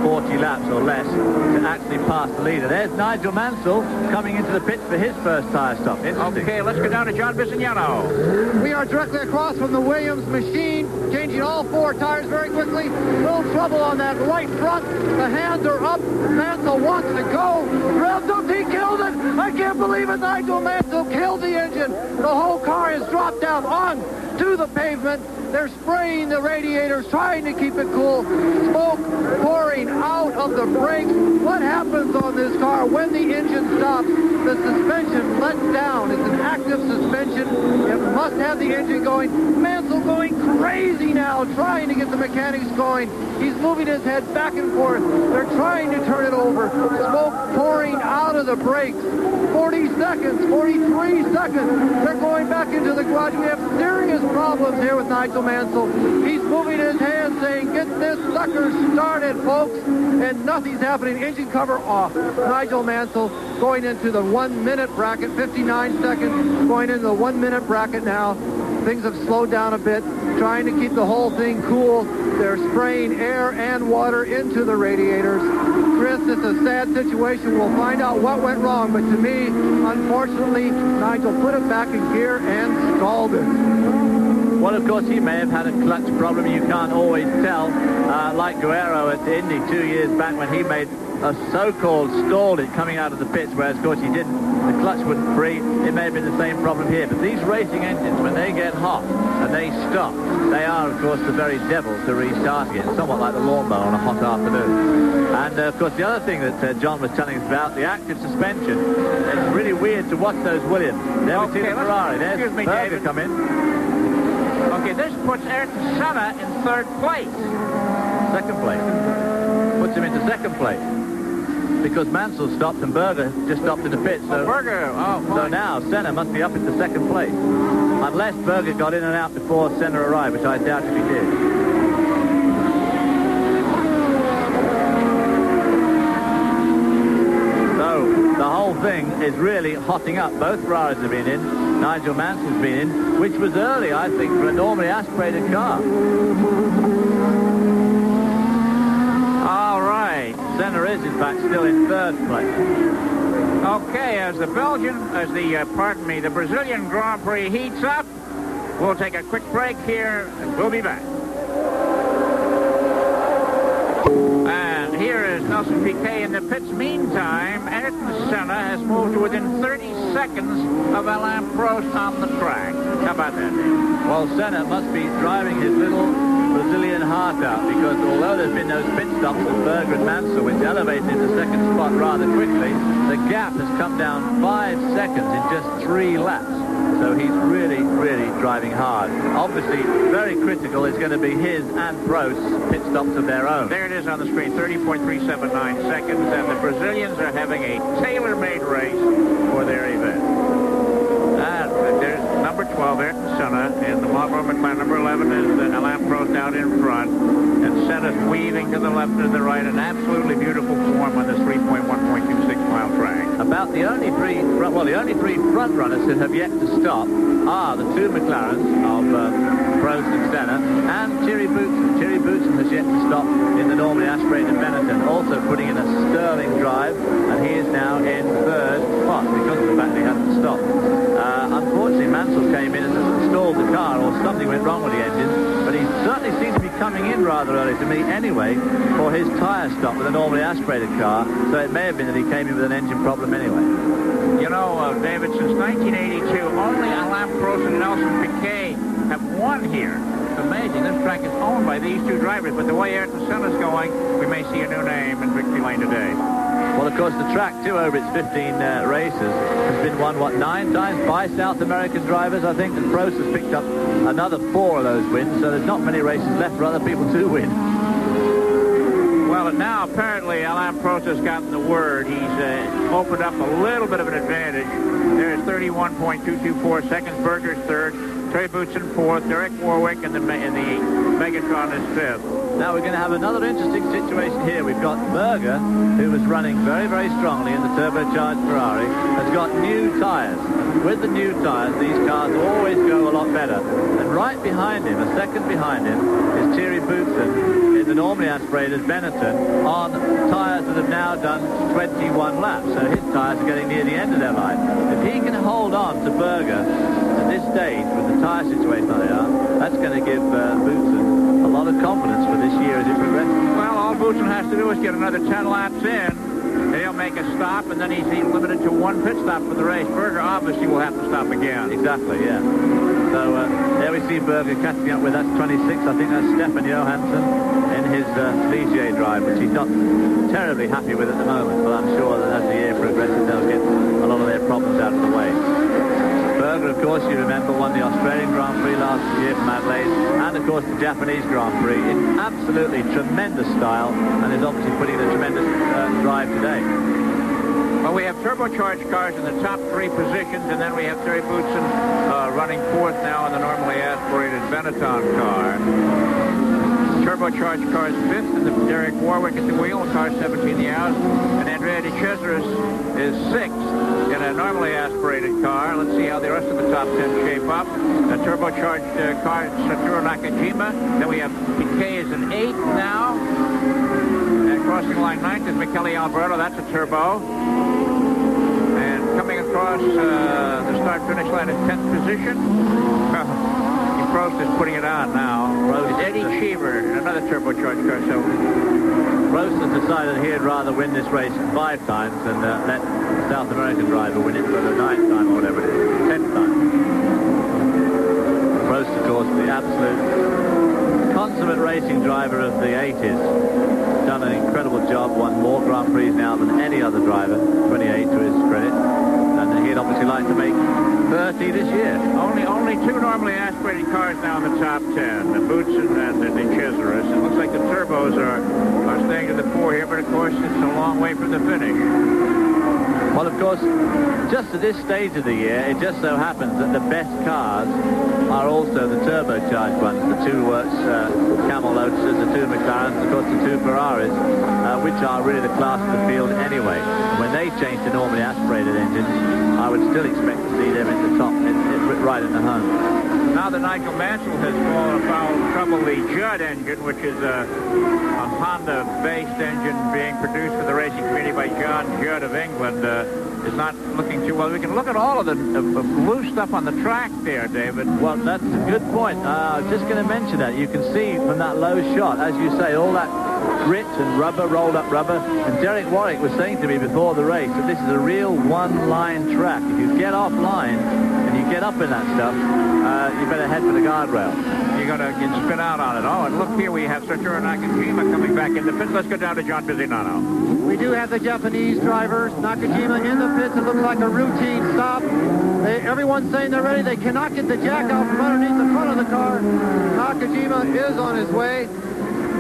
40 laps or less to actually pass the leader. There's Nigel Mansell coming into the pits for his first tyre stop. Interesting. Okay, let's go down to John Bisignano. We are directly across from the Williams machine, changing all 4 tires very quickly. Little trouble on that right front. The hands are up. Mansell wants to go. Revs up. He killed it. I can't believe it. Nigel Mansell killed the engine. The whole car has dropped down on to the pavement. They're spraying the radiators, trying to keep it cool. Smoke pouring out of the brakes. What happens on this car when the engine stops? The suspension lets down. It's an active suspension. It must have the engine going. Mansell going crazy now, trying to get the mechanics going. He's moving his head back and forth. They're trying to turn it over. Smoke pouring out of the brakes. 40 seconds, 43 seconds. They're going back into the garage. We have serious problems here with Nigel Mansell. He's moving his hand saying, get this sucker started, folks. And nothing's happening. Engine cover off. Nigel Mansell going into the 1 minute bracket, 59 seconds, going into the 1 minute bracket now. Things have slowed down a bit, trying to keep the whole thing cool. They're spraying air and water into the radiators. Chris, it's a sad situation. We'll find out what went wrong, but to me, unfortunately, Nigel put it back in gear and stalled it. Well, of course, he may have had a clutch problem. You can't always tell. Like Guerrero at Indy 2 years back when he made a so-called stalled it coming out of the pits, whereas, of course, he didn't. The clutch wouldn't free. It may have been the same problem here. But these racing engines, when they get hot and they stop, they are, of course, the very devil to restart again, somewhat like the lawnmower on a hot afternoon. And, of course, the other thing that John was telling us about, the active suspension. It's really weird to watch those Williams. There we see the Ferrari. There's Berger come in. Okay, this puts Ayrton Senna in 3rd place. 2nd place. Puts him into 2nd place. Because Mansell stopped and Berger just stopped in the pit. So, so now Senna must be up into 2nd place. Unless Berger got in and out before Senna arrived, which I doubt if he did. So the whole thing is really hotting up. Both Ferraris have been in. Nigel Mansell's been in, which was early, I think, for a normally aspirated car. Senna is, in fact, still in 3rd place. Okay, as the Brazilian Grand Prix heats up, we'll take a quick break here. We'll be back. And here is Nelson Piquet in the pits. Meantime, Ayrton Senna has moved to within 30 seconds of Alain Prost on the track. How about that, Dave? Well, Senna must be driving his little Brazilian heart out, because although there's been those pit stops with Berger and Mansell, which elevated into 2nd spot rather quickly, the gap has come down 5 seconds in just 3 laps. So he's really, really driving hard. Obviously, very critical is going to be his and Prost's pit stops of their own. There it is on the screen, 30.379 seconds, and the Brazilians are having a tailor-made race for their event. And there's number 12, Ayrton Senna, and the Marlboro McLaren. Number 11 is Alain Prost out in front, and Senna's weaving to the left and to the right, an absolutely beautiful form on this 3.1.26-mile track. About the only three front runners that have yet to stop are the 2 McLarens of Prost and Senna, and Thierry Boutsen. Thierry Boutsen has yet to stop in the normally aspirated Benetton, also putting in a sterling drive, and he is now in 3rd spot because of the fact he hadn't stopped. Unfortunately, Mansell came in and stalled the car, or something went wrong with the engine, but he certainly seems to be coming in rather early to me anyway for his tyre stop with a normally aspirated car, so it may have been that he came in with an engine problem anyway. You know, David, since 1982, only Alain Prost and Nelson Piquet have won here. It's amazing. This track is owned by these 2 drivers, but the way Ayrton Senna's going, we may see a new name in victory lane today. Well, of course, the track, too, over its 15 races, has been won, 9 times by South American drivers, I think, and Prost has picked up another 4 of those wins, so there's not many races left for other people to win. Well, and now apparently Alain Prost has gotten the word. He's opened up a little bit of an advantage. There's 31.224 seconds. Berger's third. Terry Boutsen fourth. Derek Warwick in the Megatron is fifth. Now we're going to have another interesting situation here. We've got Berger, who was running very, very strongly in the turbocharged Ferrari, has got new tyres. With the new tyres, these cars always go a lot better. And right behind him, a second behind him, is Thierry Boutsen in the normally aspirated Benetton on tyres that have now done 21 laps. So his tyres are getting near the end of their life. If he can hold on to Berger at this stage with the tyre situation that they are, that's going to give Boutsen a lot of confidence for this year as it progresses. Well, all Boutsen has to do is get another 10 laps in. He'll make a stop, and then he's limited to 1 pit stop for the race. Berger obviously will have to stop again. Exactly, yeah. So there we see Berger catching up with, that's 26. I think that's Stefan Johansson in his Ligier drive, which he's not terribly happy with at the moment, but I'm sure that as the year progresses, they'll get a lot of their problems out of the way. Berger, of course, you remember, won the Australian Grand Prix last year from Adelaide, and of course the Japanese Grand Prix in absolutely tremendous style, and is obviously putting in a tremendous drive today. Well, we have turbocharged cars in the top 3 positions, and then we have Terry Boutsen running 4th now in the normally aspirated Benetton car. Turbocharged cars 5th, and the Derek Warwick at the wheel, car 17 the hours, and Andrea De Cesaris is 6th in a normally aspirated car. Let's see how the rest of the top 10 shape up. A turbocharged car, Satoru Nakajima. Then we have Piquet is an 8th now. And crossing line 9th is Michele Alberto. That's a turbo. And coming across the start-finish line in 10th position. Prost is putting it on now. Prost, Eddie Cheever, another turbocharged car. So Prost has decided he'd rather win this race 5 times than let the South American driver win it for the 9th time or whatever it is, 10th time. Prost, of course, the absolute consummate racing driver of the 80s. Done an incredible job, won more Grand Prix now than any other driver, 28 to his credit. And he'd obviously like to make 30 this year. Only 2 normally aspirated cars now in the top 10, the Boutsen and the De Cesaris. It looks like the turbos are staying to the fore here, but of course it's a long way from the finish. Well, of course, just at this stage of the year, it just so happens that the best cars are also the turbocharged ones, the 2 Camel Lotuses, the 2 McLarens, of course the 2 Ferraris, which are really the class of the field anyway. When they change to normally aspirated engines, I would still expect to see them in the top, right in the hunt. Now that Nigel Mansell has fallen afoul of trouble, the Judd engine, which is a Honda-based engine being produced for the racing community by John Judd of England, is not looking too well. We can look at all of the loose stuff on the track there, David. Well, that's a good point. I was just going to mention that. You can see from that low shot, as you say, all that grit and rubber, rolled up rubber. And Derek Warwick was saying to me before the race that this is a real one-line track. If you get off-line and you get up in that stuff, you better head for the guardrail. You're going to get spin out on it. Oh, and look here, we have Satoru Nakajima coming back in the pits. Let's go down to John Bisinano. We do have the Japanese drivers, Nakajima in the pits. It looks like a routine stop. Everyone's saying they're ready. They cannot get the jack out from underneath the front of the car. Nakajima is on his way.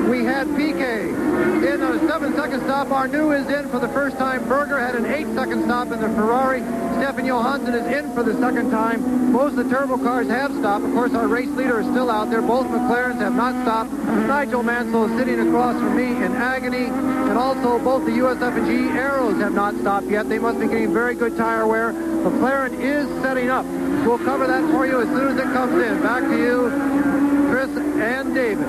We had Piquet in a 7-second stop. Arnoux is in for the first time. Berger had an 8-second stop in the Ferrari. Stefan Johansson is in for the second time. Most of the turbo cars have stopped. Of course, our race leader is still out there. Both McLarens have not stopped. Nigel Mansell is sitting across from me in agony. And also, both the USF&G Arrows have not stopped yet. They must be getting very good tire wear. McLaren is setting up. We'll cover that for you as soon as it comes in. Back to you, Chris and David.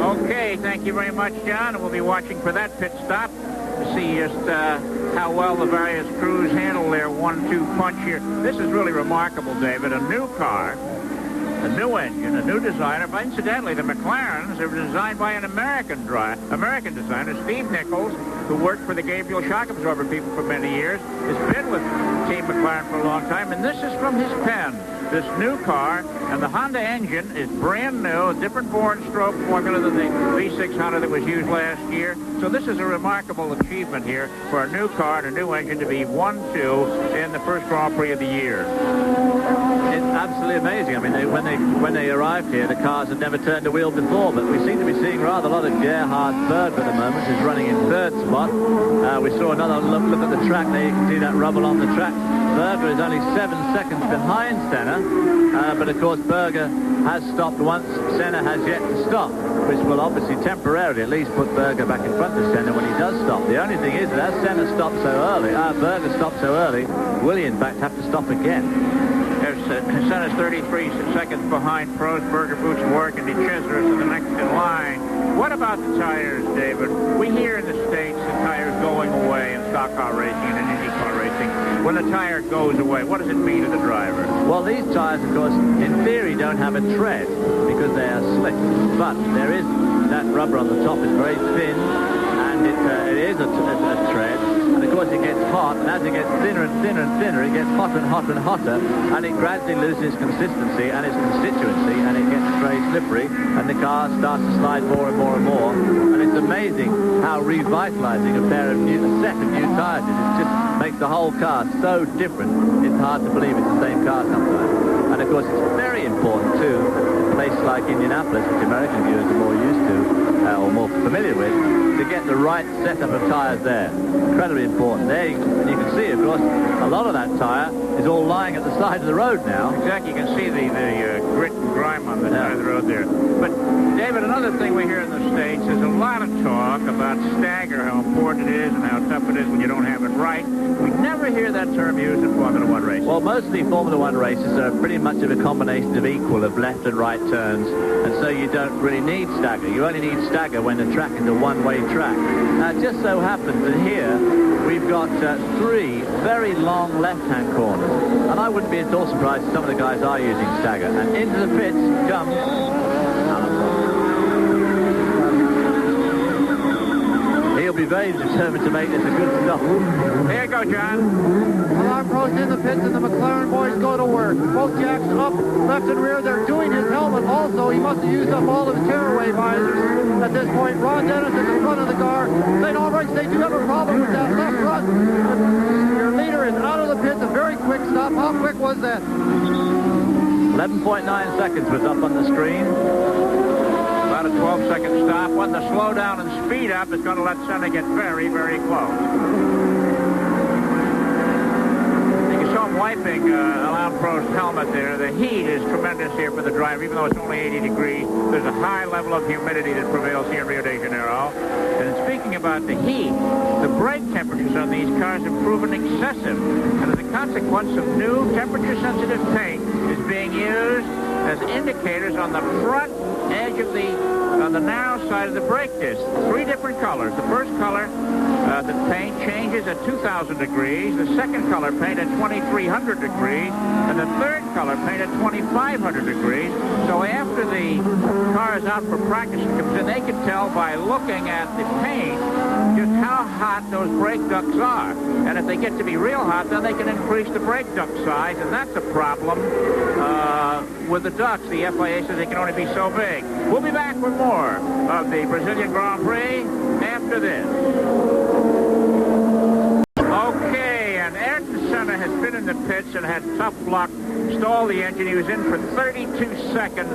Okay, thank you very much, John. And we'll be watching for that pit stop to see just how well the various crews handle their 1-2 punch here. This is really remarkable, David. A new car A new engine, a new designer. But incidentally, the McLarens are designed by an American designer, Steve Nichols, who worked for the Gabriel shock absorber people for many years, has been with Team McLaren for a long time, and this is from his pen. This new car, and the Honda engine is brand new, a different bore-and-stroke formula than the V6 Honda that was used last year. So this is a remarkable achievement here for a new car and a new engine to be 1-2 in the first Grand Prix of the year. It's absolutely amazing. I mean, when they arrived here, the cars had never turned a wheel before, but we seem to be seeing rather a lot of Gerhard Berger at the moment, who's running in third spot. We saw another look at the track there. You can see that rubble on the track. Berger is only 7 seconds behind Senna, but of course Berger has stopped once. Senna has yet to stop, which will obviously temporarily at least put Berger back in front of Senna when he does stop. The only thing is that as Senna stopped so early, Berger stopped so early, will he in fact have to stop again? Senna's 33 seconds behind Prost, Berger, Boots, Warwick, and DeChesner is the next in line. What about the tires, David? We hear in the States the tires going away in stock car racing and in IndyCar racing. When the tire goes away, what does it mean to the driver? Well, these tires, of course, in theory don't have a tread because they are slick. But there is that rubber on the top is very thin, and it is a tread. And of course it gets hot, and as it gets thinner and thinner and thinner, it gets hotter and hotter and hotter, and it gradually loses consistency and its constituency, and it gets very slippery, and the car starts to slide more and more and more. And it's amazing how revitalizing a set of new tires is. It just makes the whole car so different. It's hard to believe it's the same car sometimes. And of course it's very important too, a place like Indianapolis, which American viewers are more used to, or more familiar with, to get the right setup of tires there. Incredibly important. There you can see, of course, a lot of that tire is all lying at the side of the road now. Exactly. You can see the grit and grime on the side of the road there. But, David, another thing we hear in the States is a lot of talk about stagger, how important it is and how tough it is when you don't have it right. We never hear that term used in Formula One races. Well, mostly Formula One races are pretty much of a combination of equal of left and right turns, and so you don't really need stagger. You only need stagger when the track is a one-way track. Now, it just so happens that here we've got 3 very long left-hand corners, and I wouldn't be at all surprised if some of the guys are using stagger. And into the pits comes He'll be very determined to make this a good stop. Here you go, John. Alarm Prost in the pits, and the McLaren boys go to work. Both jacks up, left and rear. They're doing his helmet also. He must have used up all of his tearaway visors at this point. Ron Dennis is in front of the car. St. Albrecht, they do have a problem with that left front. Your leader is out of the pits. A very quick stop. How quick was that? 11.9 seconds was up on the screen. About a 12-second stop. When the slowdown and speed up is going to let Senna get very, very close. You saw him wiping Alain Prost's helmet there. The heat is tremendous here for the driver, even though it's only 80 degrees. There's a high level of humidity that prevails here in Rio de Janeiro. And speaking about the heat, the brake temperatures on these cars have proven excessive. And as a consequence of new temperature-sensitive paint is being used as indicators on the front edge of on the narrow side of the brake disc. 3 different colors. The first color, the paint changes at 2,000 degrees. The second color paint at 2,300 degrees. And the third color paint at 2,500 degrees. So after the car is out for practice and comes in, they can tell by looking at the paint just how hot those brake ducts are. And if they get to be real hot, then they can increase the brake duct size, and that's a problem with the ducts. The FIA says they can only be so big. We'll be back with more of the Brazilian Grand Prix after this. Okay, and Ayrton Senna has been in the pits and had tough luck. Stalled the engine. He was in for 32 seconds.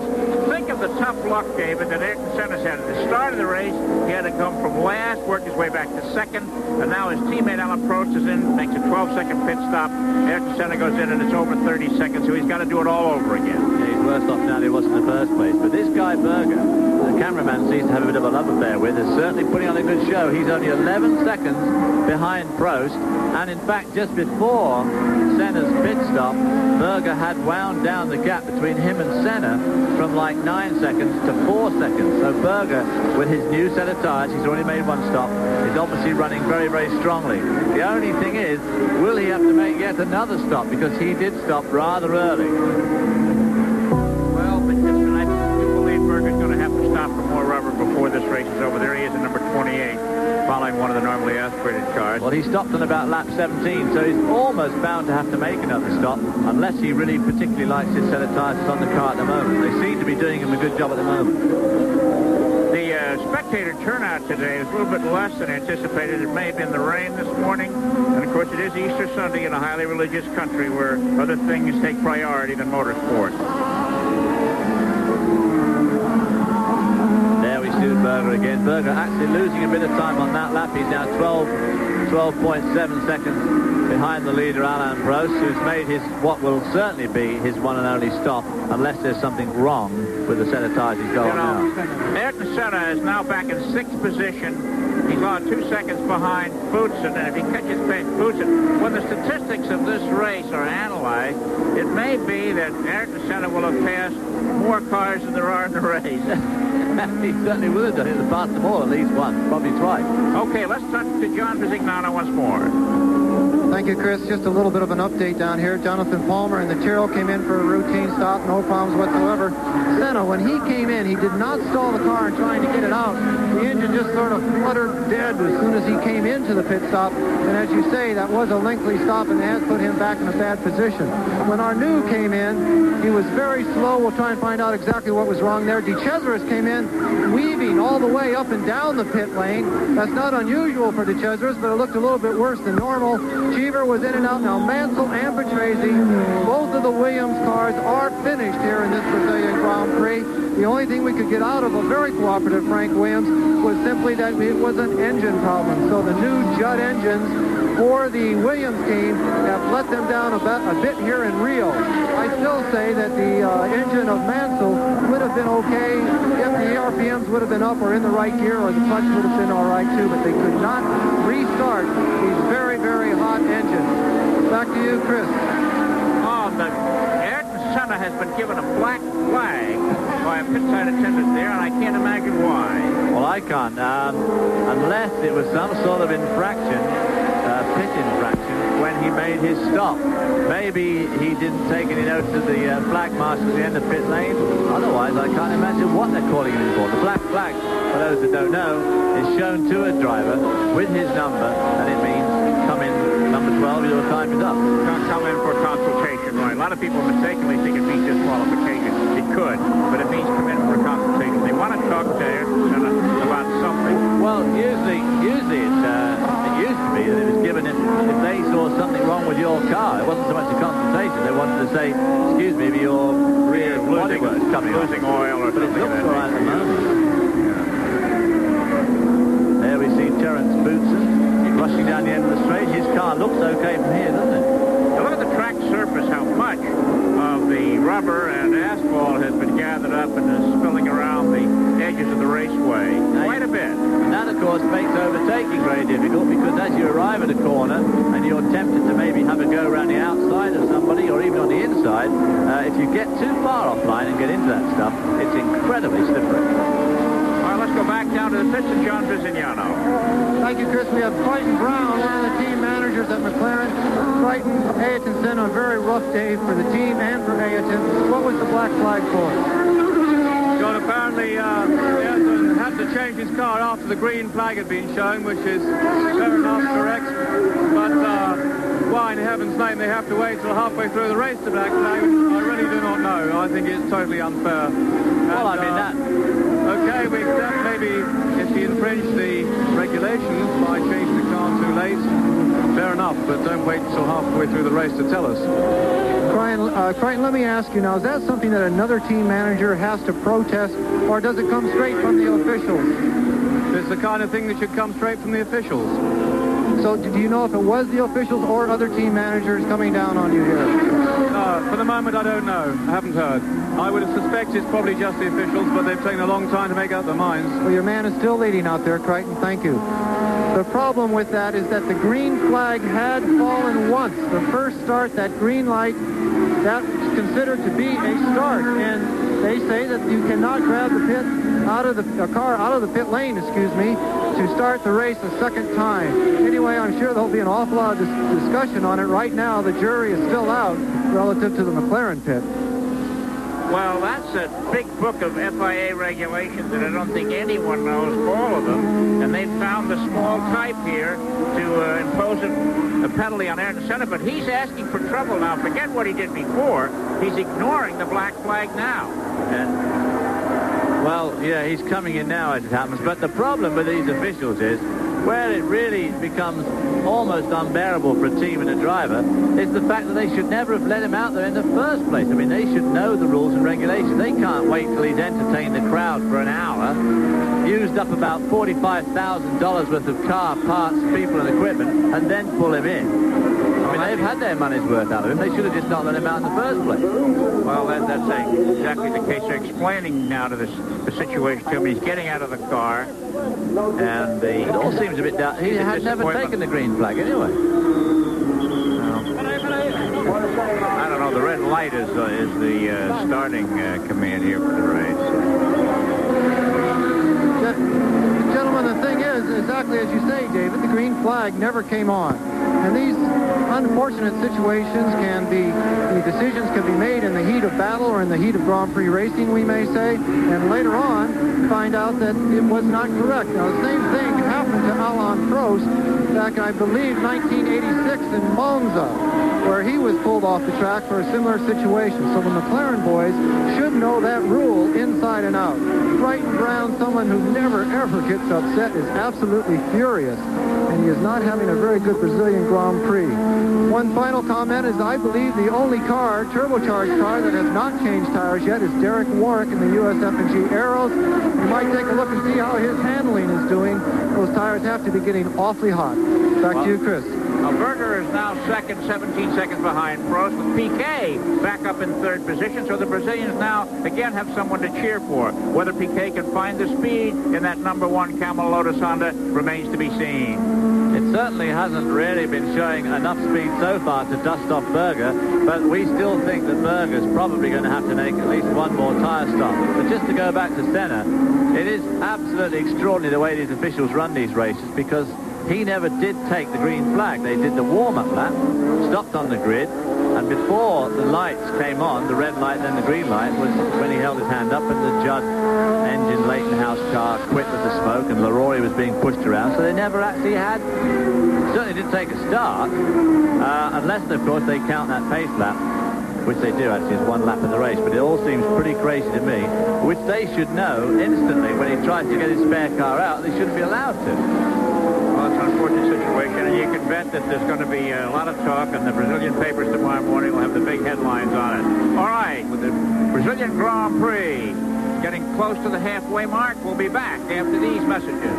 Think of the tough luck, David, that Ayrton Senna's had. At the start of the race, he had to come from last, work his way back to second, and now his teammate Alain Prost is in, makes a 12-second pit stop. Ayrton Senna goes in, and it's over 30 seconds, so he's got to do it all over again. Yeah, he's worse off now than he was in the first place. But this guy, Berger, the cameraman seems to have a bit of a love affair with, is certainly putting on a good show. He's only 11 seconds behind Prost, and in fact, just before Senna's pit stop, Berger had wound down the gap between him and Senna from like 9 seconds to 4 seconds. So Berger, with his new set of tires, he's already made one stop, is obviously running very, very strongly. The only thing is, will he have to make yet another stop? Because he did stop rather early. Well, thermally aspirated cars. Well, he stopped on about lap 17, so he's almost bound to have to make another stop, unless he really particularly likes his set of tyres on the car at the moment. They seem to be doing him a good job at the moment. The spectator turnout today is a little bit less than anticipated. It may have been the rain this morning, and of course it is Easter Sunday in a highly religious country where other things take priority than motorsport. There we see Berger again. Berger actually losing a bit of time on that lap. He's now 12.7 seconds behind the leader, Alain Prost, who's made his what will certainly be his one and only stop, unless there's something wrong with the set of tyres he's got on now. Ayrton Senna is now back in 6th position. He's on 2 seconds behind Boutsen, and if he catches Boutsen, when the statistics of this race are analyzed, it may be that Ayrton Senna will have passed more cars than there are in the race. He certainly will have done it. He'll pass them all at least once, probably twice. Okay, let's talk to John Visignano once more. Thank you, Chris. Just a little bit of an update down here. Jonathan Palmer and the Tyrrell came in for a routine stop, no problems whatsoever. Senna, when he came in, he did not stall the car in trying to get it out. The engine just sort of fluttered dead as soon as he came into the pit stop. And as you say, that was a lengthy stop, and it has put him back in a bad position. When Arnoux came in, he was very slow. We'll try and find out exactly what was wrong there. De Cesaris came in, weaving all the way up and down the pit lane. That's not unusual for De Cesaris, but it looked a little bit worse than normal. Cheever was in and out. Now Mansell and Patrese, both of the Williams cars are finished here in this Brazilian Grand Prix. The only thing we could get out of a very cooperative Frank Williams was simply that it was an engine problem. So the new Judd engines for the Williams team have let them down a bit here in Rio. I still say that the engine of Mansell would have been okay if the RPMs would have been up or in the right gear, or the clutch would have been all right too, but they could not restart these very, very hot engines. Back to you, Chris. Ayrton Senna has been given a black flag by a pit-side attendant there, and I can't imagine why. Well, I can't, unless it was some sort of infraction, pit infraction, when he made his stop. Maybe he didn't take any notice of the flag marshal at the end of pit lane. Otherwise, I can't imagine what they're calling him for. The black flag, for those that don't know, is shown to a driver with his number, and it means come in number 12, your time is up. Can't come in for consultation, right? A lot of people mistakenly think it means disqualification. It could, but it means come in for a consultation. They want to talk to Ayrton Senna about something. Well, usually it used to be that it was given if they saw something wrong with your car. It wasn't so much a consultation. They wanted to say, excuse me, but your rear bodywork's coming off. Losing oil or but something. It looks all right at the moment. Yeah. There we see Terence Boutsen rushing down the end of the straight. His car looks okay from here, doesn't it? Now look at the track surface, how much of the rubber and asphalt has been gathered up and is spilling around the edges of the raceway. Quite a bit. And that, of course, makes overtaking very difficult, because as you arrive at a corner and you're tempted to maybe have a go around the outside of somebody or even on the inside, if you get too far offline and get into that stuff, it's incredibly slippery. All right, let's go back down to the pits of John Visignano. Thank you, Chris. We have Crichton Brown, one of the team managers at McLaren. Crichton, Ayrton Senna, a very rough day for the team and for Ayrton. What was the black flag for? John, apparently Ayrton had to change his car after the green flag had been shown, which is fair enough, correct. But why in heaven's name they have to wait till halfway through the race to black flag, I really do not know. I think it's totally unfair. Well, I mean that. Okay, we accept maybe if he infringed the regulations by changing the car too late, fair enough, but don't wait until halfway through the race to tell us. Crichton, let me ask you now, is that something that another team manager has to protest, or does it come straight from the officials? It's the kind of thing that should come straight from the officials. So do you know if it was the officials or other team managers coming down on you here? For the moment, I don't know. I haven't heard. I would have suspected it's probably just the officials, but they've taken a long time to make up their minds. Well, your man is still leading out there, Crichton. Thank you. The problem with that is that the green flag had fallen once. The first start, that green light, that's considered to be a start. And they say that you cannot grab the car out of the pit lane, to start the race a second time. Anyway, I'm sure there'll be an awful lot of discussion on it. Right now, the jury is still out relative to the McLaren pit. Well, that's a big book of FIA regulations, and I don't think anyone knows all of them. And they've found the small type here to impose a penalty on Ayrton Senna, but he's asking for trouble now. Forget what he did before. He's ignoring the black flag now. And, well, yeah, he's coming in now as it happens. But the problem with these officials is where it really becomes almost unbearable for a team and a driver is the fact that they should never have let him out there in the first place. I mean, they should know the rules and regulations. They can't wait till he's entertained the crowd for an hour, used up about $45,000 worth of car, parts, people and equipment, and then pull him in. I mean, they've had their money's worth out of him. They should have just not let him out in the first place. Well, that's exactly the case. They're explaining now to the situation to him. He's getting out of the car, and it all seems a bit down. He had never taken the green flag anyway. I don't know. The red light is the starting command here for the race. Gentlemen, the thing is, exactly as you say, David, the green flag never came on. And these unfortunate situations the decisions can be made in the heat of battle or in the heat of Grand Prix racing, we may say, and later on find out that it was not correct. Now, the same thing happened to Alain Prost back in, I believe, 1986 in Monza, where he was pulled off the track for a similar situation. So the McLaren boys should know that rule inside and out. Brighton Brown, someone who never, ever gets upset, is absolutely furious, and he is not having a very good Brazilian Grand Prix. One final comment is I believe the only car, turbocharged car, that has not changed tires yet is Derek Warwick in the USF&G Aeros. You might take a look and see how his handling is doing. Those tires have to be getting awfully hot. Back to you, Chris. Berger is now second, 17 seconds behind Prost, with Piquet back up in third position. So the Brazilians now again have someone to cheer for. Whether Piquet can find the speed in that number one Camel Lotus Honda remains to be seen. It certainly hasn't really been showing enough speed so far to dust off Berger, but we still think that Berger's probably going to have to make at least one more tyre stop. But just to go back to Senna, it is absolutely extraordinary the way these officials run these races, because he never did take the green flag. They did the warm-up lap, stopped on the grid, and before the lights came on, the red light then the green light, was when he held his hand up and the Judd engine Leighton House car quit with the smoke and Leroy was being pushed around. So they never actually had, certainly didn't take a start, unless, of course, they count that pace lap, which they do actually as one lap in the race. But it all seems pretty crazy to me, which they should know instantly when he tries to get his spare car out. They shouldn't be allowed to. Well, it's an unfortunate situation, and you can bet that there's going to be a lot of talk, and the Brazilian papers tomorrow morning will have the big headlines on it. All right, with the Brazilian Grand Prix getting close to the halfway mark, we'll be back after these messages.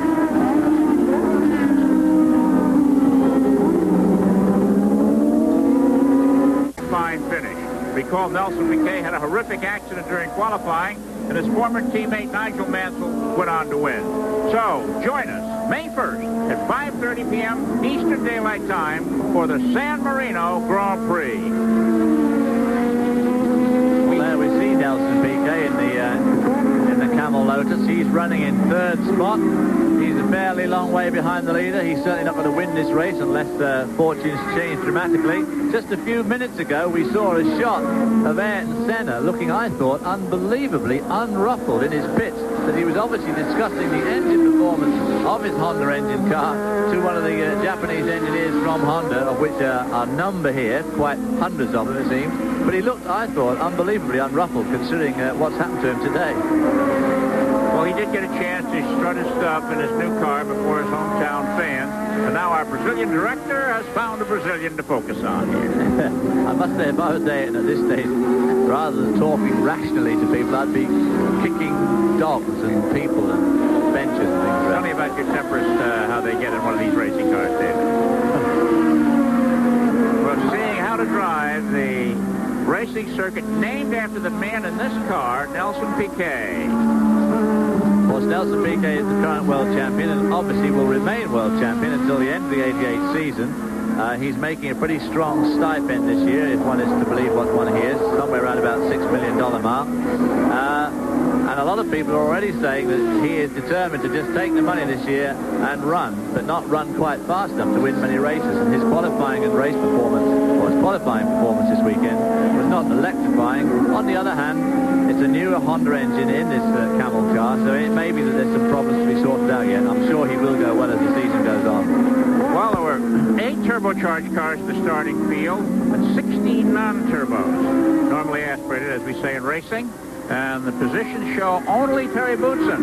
Fine finish. Recall Nelson Piquet had a horrific accident during qualifying, and his former teammate Nigel Mansell went on to win. So, join us May 1st at 5:30 p.m. Eastern Daylight Time for the San Marino Grand Prix. There we see Nelson Piquet in the Camel Lotus. He's running in third spot. He's a fairly long way behind the leader. He's certainly not going to win this race unless fortunes change dramatically. Just a few minutes ago, we saw a shot of Ayrton Senna looking, I thought, unbelievably unruffled in his pits. That he was obviously discussing the engine performance of his Honda engine car to one of the Japanese engineers from Honda, of which are a number here, quite hundreds of them it seems. But he looked, I thought, unbelievably unruffled considering what's happened to him today. Well, he did get a chance to strut his stuff in his new car before his hometown fans. And now our Brazilian director has found a Brazilian to focus on here. I must say, if I was Ayrton at this stage, rather than talking rationally to people, I'd be kicking dogs and people and benches and things. Tell me about your tempers, how they get in one of these racing cars, David. Well, seeing how to drive the racing circuit named after the man in this car, Nelson Piquet. Of course, Nelson Piquet is the current world champion and obviously will remain world champion until the end of the 88 season. He's making a pretty strong stipend this year, if one is to believe what one hears, somewhere around about $6 million mark. And a lot of people are already saying that he is determined to just take the money this year and run, but not run quite fast enough to win many races. And his qualifying and race performance, or his qualifying performance this weekend, was not electrifying. On the other hand, It's a newer Honda engine in this Camel car, so it may be that there's some problems to be sorted out yet. I'm sure he will go well as the season goes on. Well, there were 8 turbocharged cars in the starting field, but 16 non-turbos. Normally aspirated, as we say in racing. And the positions show only Terry Boutsen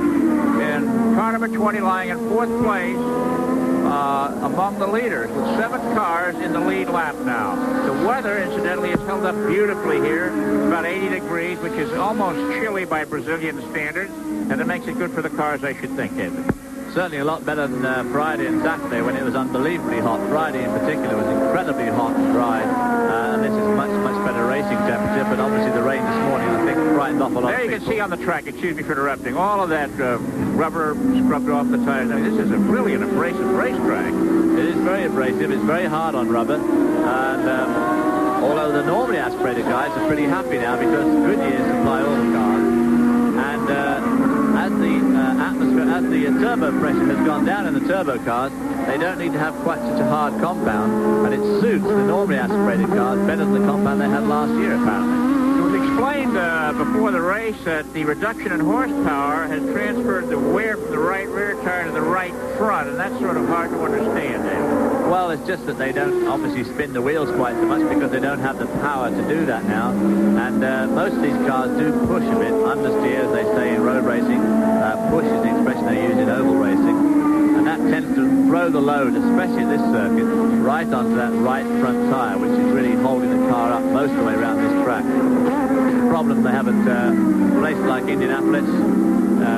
in car number 20 lying in 4th place among the leaders with 7 cars in the lead lap now. The weather, incidentally, is held up beautifully here. It's about 80 degrees, which is almost chilly by Brazilian standards, and it makes it good for the cars, I should think, David. Certainly a lot better than Friday and Saturday when it was unbelievably hot. Friday in particular was incredibly hot and dry, and this is much, much better racing temperature, but obviously the rain this morning, I think, brightened off a lot. There you can see on the track, excuse me for interrupting, all of that rubber scrubbed off the tires. I mean, this is really an abrasive racetrack. It is very abrasive. It's very hard on rubber, and although the normally aspirated guys are pretty happy now because Goodyear supply all the cars, and as the turbo pressure has gone down in the turbo cars, they don't need to have quite such a hard compound, and it suits the normally aspirated cars better than the compound they had last year, apparently. It was explained before the race that the reduction in horsepower has transferred the wear from the right rear tire to the right front, and that's sort of hard to understand, David. Well, it's just that they don't obviously spin the wheels quite so much because they don't have the power to do that now. And most of these cars do push a bit, understeer, as they say in road racing. Push is the expression they use in oval racing. And that tends to throw the load, especially at this circuit, right onto that right front tire, which is really holding the car up most of the way around this track. It's a problem they have at places like Indianapolis,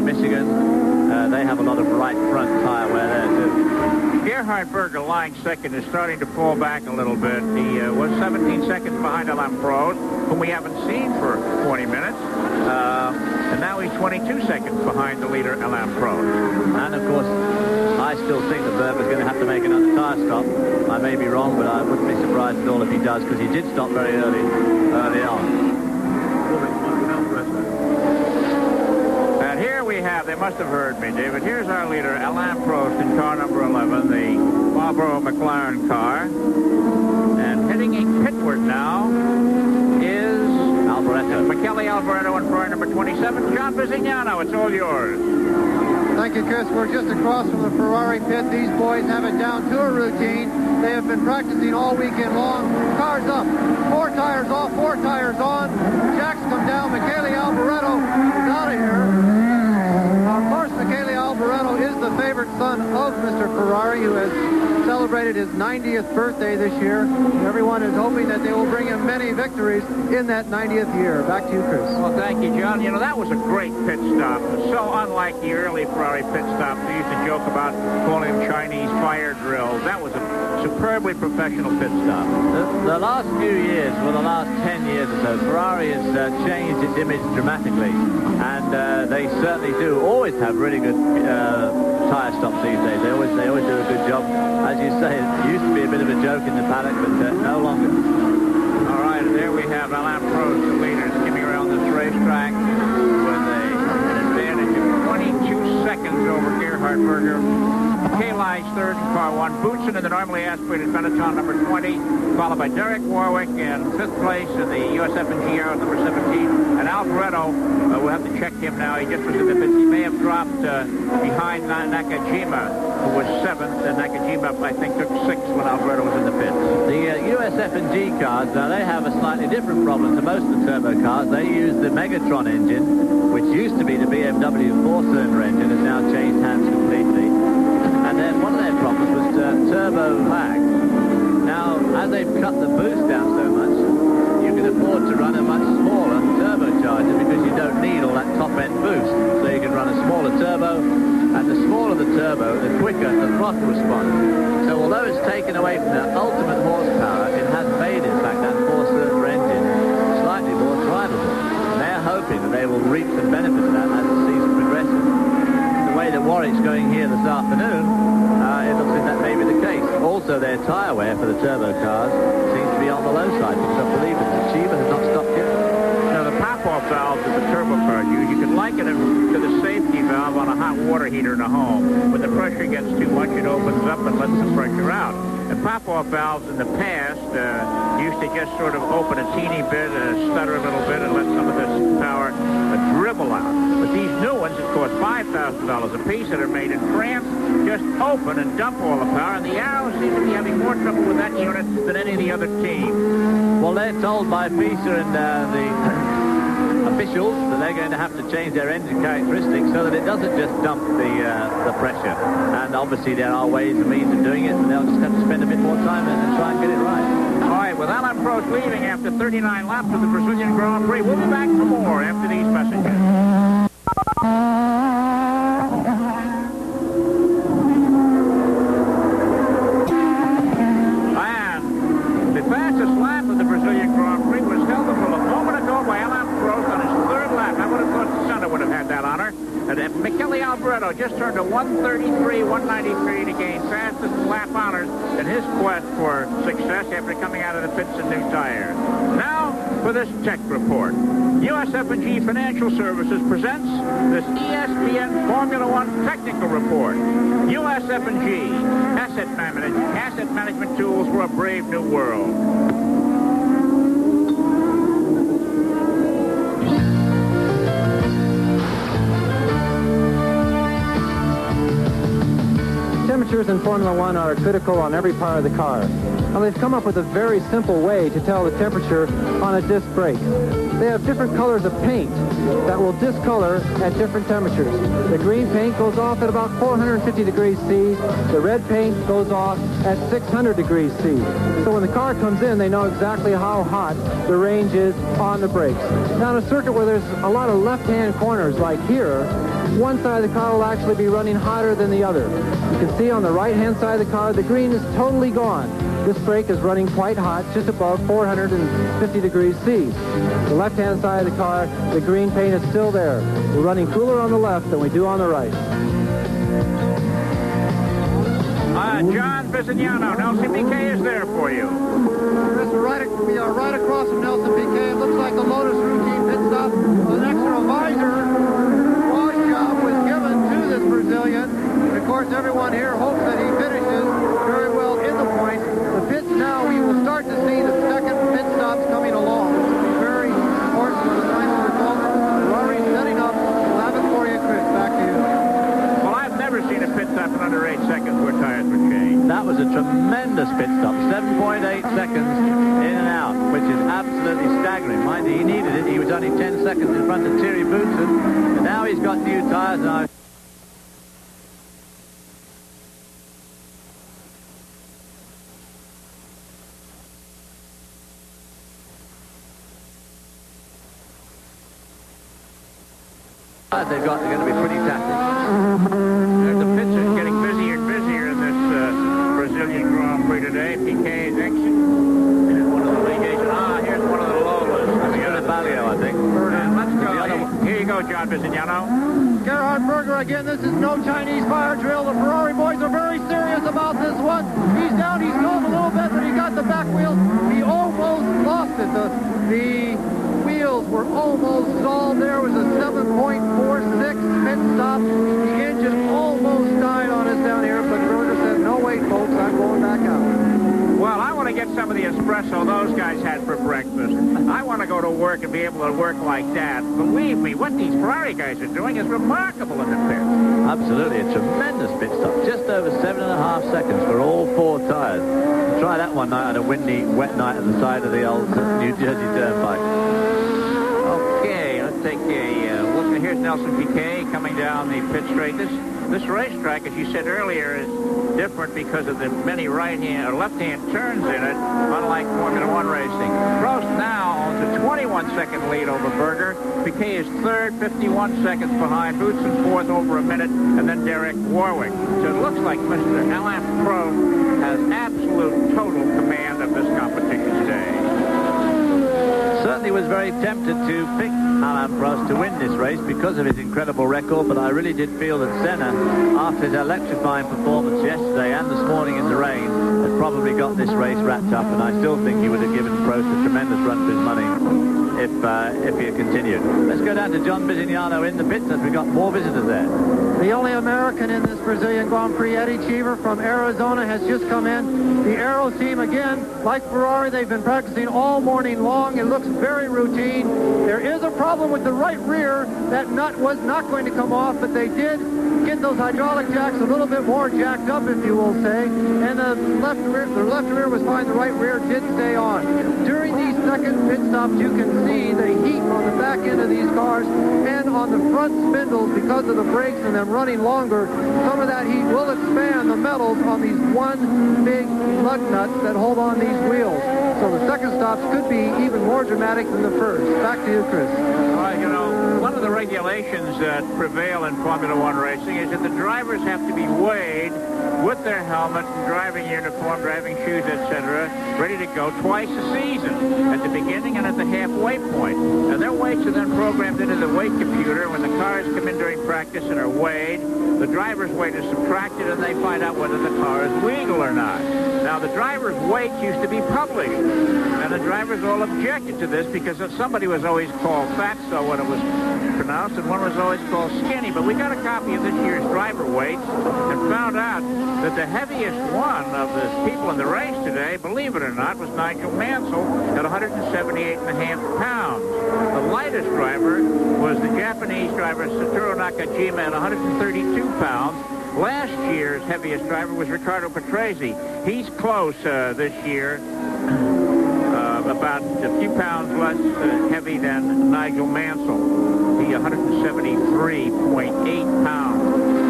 Michigan. They have a lot of right front tire wear there, too. Gerhard Berger, lying second, is starting to pull back a little bit. He was 17 seconds behind Alain Prost, whom we haven't seen for 20 minutes. And now he's 22 seconds behind the leader, Alain Prost. And, of course, I still think that Berger's going to have to make another tyre stop. I may be wrong, but I wouldn't be surprised at all if he does, because he did stop very early on. And here we have, they must have heard me, David. Here's our leader, Alain Prost, in car number 11, the Marlboro McLaren car. And heading pitward now is Alboreto. Michele Alboreto in car number 27. John Visignano, it's all yours. Thank you, Chris. We're just across from the Ferrari pit. These boys have it down to a routine. They have been practicing all weekend long. Cars up. 4 tires off, 4 tires on. Jacks come down. Michele Alboreto is out of here. Of course, Michele Alboreto is the favorite son of Mr. Ferrari, who has celebrated his 90th birthday this year. Everyone is hoping that they will bring him many victories in that 90th year. Back to you, Chris. Well, thank you, John. You know, that was a great pit stop. So unlike the early Ferrari pit stops. We used to joke about calling them Chinese fire drills. That was a superbly professional pit stop. The last few years, well, the last 10 years or so, Ferrari has changed its image dramatically. And they certainly do always have really good tyre stops these days. They always do a good job. As you say, it used to be a bit of a joke in the paddock, but no longer. All right, and there we have Alain Prost, the leader, skimming around this racetrack with an advantage of 22 seconds over Gerhard Berger. Kali's third in car 1. Boutsen in the normally aspirated Benetton number 20, followed by Derek Warwick in 5th place in the USF&G Arrow number 17. And Alboreto, we'll have to check him now. He just was in the pits. He may have dropped behind Nakajima, who was 7th, and Nakajima, I think, took 6th when Alboreto was in the pits. The USF&G cars, now they have a slightly different problem to most of the turbo cars. They use the Megatron engine, which used to be the BMW 4-cylinder engine, has now changed hands completely. And then one of their problems was turbo lag. Now, as they've cut the boost down so much, you can afford to run a much smaller turbocharger because you don't need all that top-end boost. So you can run a smaller turbo, and the smaller the turbo, the quicker the throttle response. So although it's taken away from the ultimate horsepower, it has made, in fact, that 4-cylinder engine slightly more drivable. And they're hoping that they will reap some benefit of that as the season progresses. The way that Warwick's going here this afternoon, it looks like that may be the case. Also, their tyre wear for the turbo cars seems to be on the low side, because I believe that the Chiba has not stopped yet. Now, the pop-off valves that the turbo cars use. You can liken it to the safety valve on a hot water heater in a home. When the pressure gets too much, it opens up and lets the pressure out. And pop-off valves in the past used to just sort of open a teeny bit, stutter a little bit, and let some of this power dribble out. But these new ones, that cost $5,000 a piece, that are made in France, just open and dump all the power. And the Arrows seem to be having more trouble with that unit than any of the other teams. Well, they're told by Pisa and the officials that they're going to have to change their engine characteristics so that it doesn't just dump the pressure. And obviously there are ways and means of doing it, and they'll just have to spend a bit more time and try and get it right. All right, with Alain Prost leaving after 39 laps of the Brazilian Grand Prix, we'll be back for more after these messages. And the fastest lap of the Brazilian Grand Prix was held until a moment ago by Alain Prost on his third lap. I would have thought Senna would have had that honor. And Michele Alboreto just turned to 133, 193 to gain fastest lap honors in his quest for success after coming out of the pits in new tires. Now for this tech report. USF&G Financial Services presents this ESPN Formula One technical report. USF&G, asset management tools for a brave new world. Temperatures in Formula One are critical on every part of the car. Now, they've come up with a very simple way to tell the temperature on a disc brake. They have different colors of paint that will discolor at different temperatures. The green paint goes off at about 450 degrees C. The red paint goes off at 600 degrees C. So when the car comes in, they know exactly how hot the range is on the brakes. Now, in a circuit where there's a lot of left-hand corners like here, one side of the car will actually be running hotter than the other. You can see on the right-hand side of the car, the green is totally gone. This brake is running quite hot, just above 450 degrees C. The left-hand side of the car, the green paint is still there. We're running cooler on the left than we do on the right. John Visignano, Nelson Piquet is there for you. We are right across from Nelson Piquet. It looks like the Lotus routine pit stop. An extra visor wash job was given to this Brazilian. And of course, everyone here hopes that he finishes very well in the points. The pits now, we will start to see the second pit stops coming along. It's very important for the final result. Ferrari's setting up. We'll have it for you, Chris. Back to you. Well, I've never seen a pit stop in under 8 seconds where tires were changed. That was a tremendous pit stop. 7.8 seconds in and out, which is absolutely staggering. Mind you, he needed it. He was only 10 seconds in front of Thierry Boutsen. And now he's got new tires. And they're going to be pretty tactic. The pits are getting busier and busier in this Brazilian Grand Prix today. Piquet's exit. And one of the legations. Here's one of the Lolas. The Balio, I think. And let's go. Here you go, John Visignano. Gerhard Berger again. This is no Chinese fire drill. The Ferrari boys are very serious about this one. He's down. He's going a little bit, but he got the back wheel. He almost lost it. The wheels were almost stalled. There was a 7.46 pit stop. The engine almost died on us down here, but Berger said, no, wait, folks, I'm going back out. Well, I want to get some of the espresso those guys had for breakfast. I want to go to work and be able to work like that. Believe me, what these Ferrari guys are doing is remarkable in the pit. Absolutely, a tremendous pit stop. Just over 7.5 seconds for all 4 tires. Try that one night on a windy, wet night at the side of the old New Jersey Turnpike. Okay, let's take a look. Here's Nelson Piquet coming down the pit straight. This racetrack, as you said earlier, is different because of the many right-hand or left-hand turns in it, unlike Formula One racing. Prost now owns a 21-second lead over Berger. Piquet is third, 51 seconds behind. Boutsen fourth, over a minute, and then Derek Warwick. So it looks like Mr. Alain Prost has absolute total command of this competition today. Certainly was very tempted to pick Alain Prost to win this race because of his incredible record, but I really did feel that Senna, after his electrifying performance yesterday and this morning in the rain, had probably got this race wrapped up, and I still think he would have given Prost a tremendous run for his money. if he had continued. Let's go down to John Bisignano in the pits as we've got more visitors there. The only American in this Brazilian Grand Prix, Eddie Cheever from Arizona, has just come in. The Aero team, again, like Ferrari, they've been practicing all morning long. It looks very routine. There is a problem with the right rear. That nut was not going to come off, but they did get those hydraulic jacks a little bit more jacked up, if you will say. And the left rear was fine. The right rear did stay on. During these second pit stops, you can see the heat on the back end of these cars and on the front spindles because of the brakes and them running longer. Some of that heat will expand the metals on these one big lug nuts that hold on these wheels. So the second stops could be even more dramatic than the first. Back to you, Chris. You know, one of the regulations that prevail in Formula One racing is that the drivers have to be weighed with their helmet and driving uniform, driving shoes, etc., ready to go twice a season, at the beginning and at the halfway point. And their weights are then programmed into the weight computer. When the cars come in during practice and are weighed, the driver's weight is subtracted and they find out whether the car is legal or not. Now, the driver's weights used to be published, and the drivers all objected to this because somebody was always called fatso when it was pronounced, and one was always called skinny. But we got a copy of this year's driver weights and found out that the heaviest one of the people in the race today, believe it or not, was Nigel Mansell at 178.5 pounds. The lightest driver was the Japanese driver Satoru Nakajima at 132 pounds. Last year's heaviest driver was Riccardo Patrese. He's close this year, about a few pounds less heavy than Nigel Mansell. He 173.8 pounds.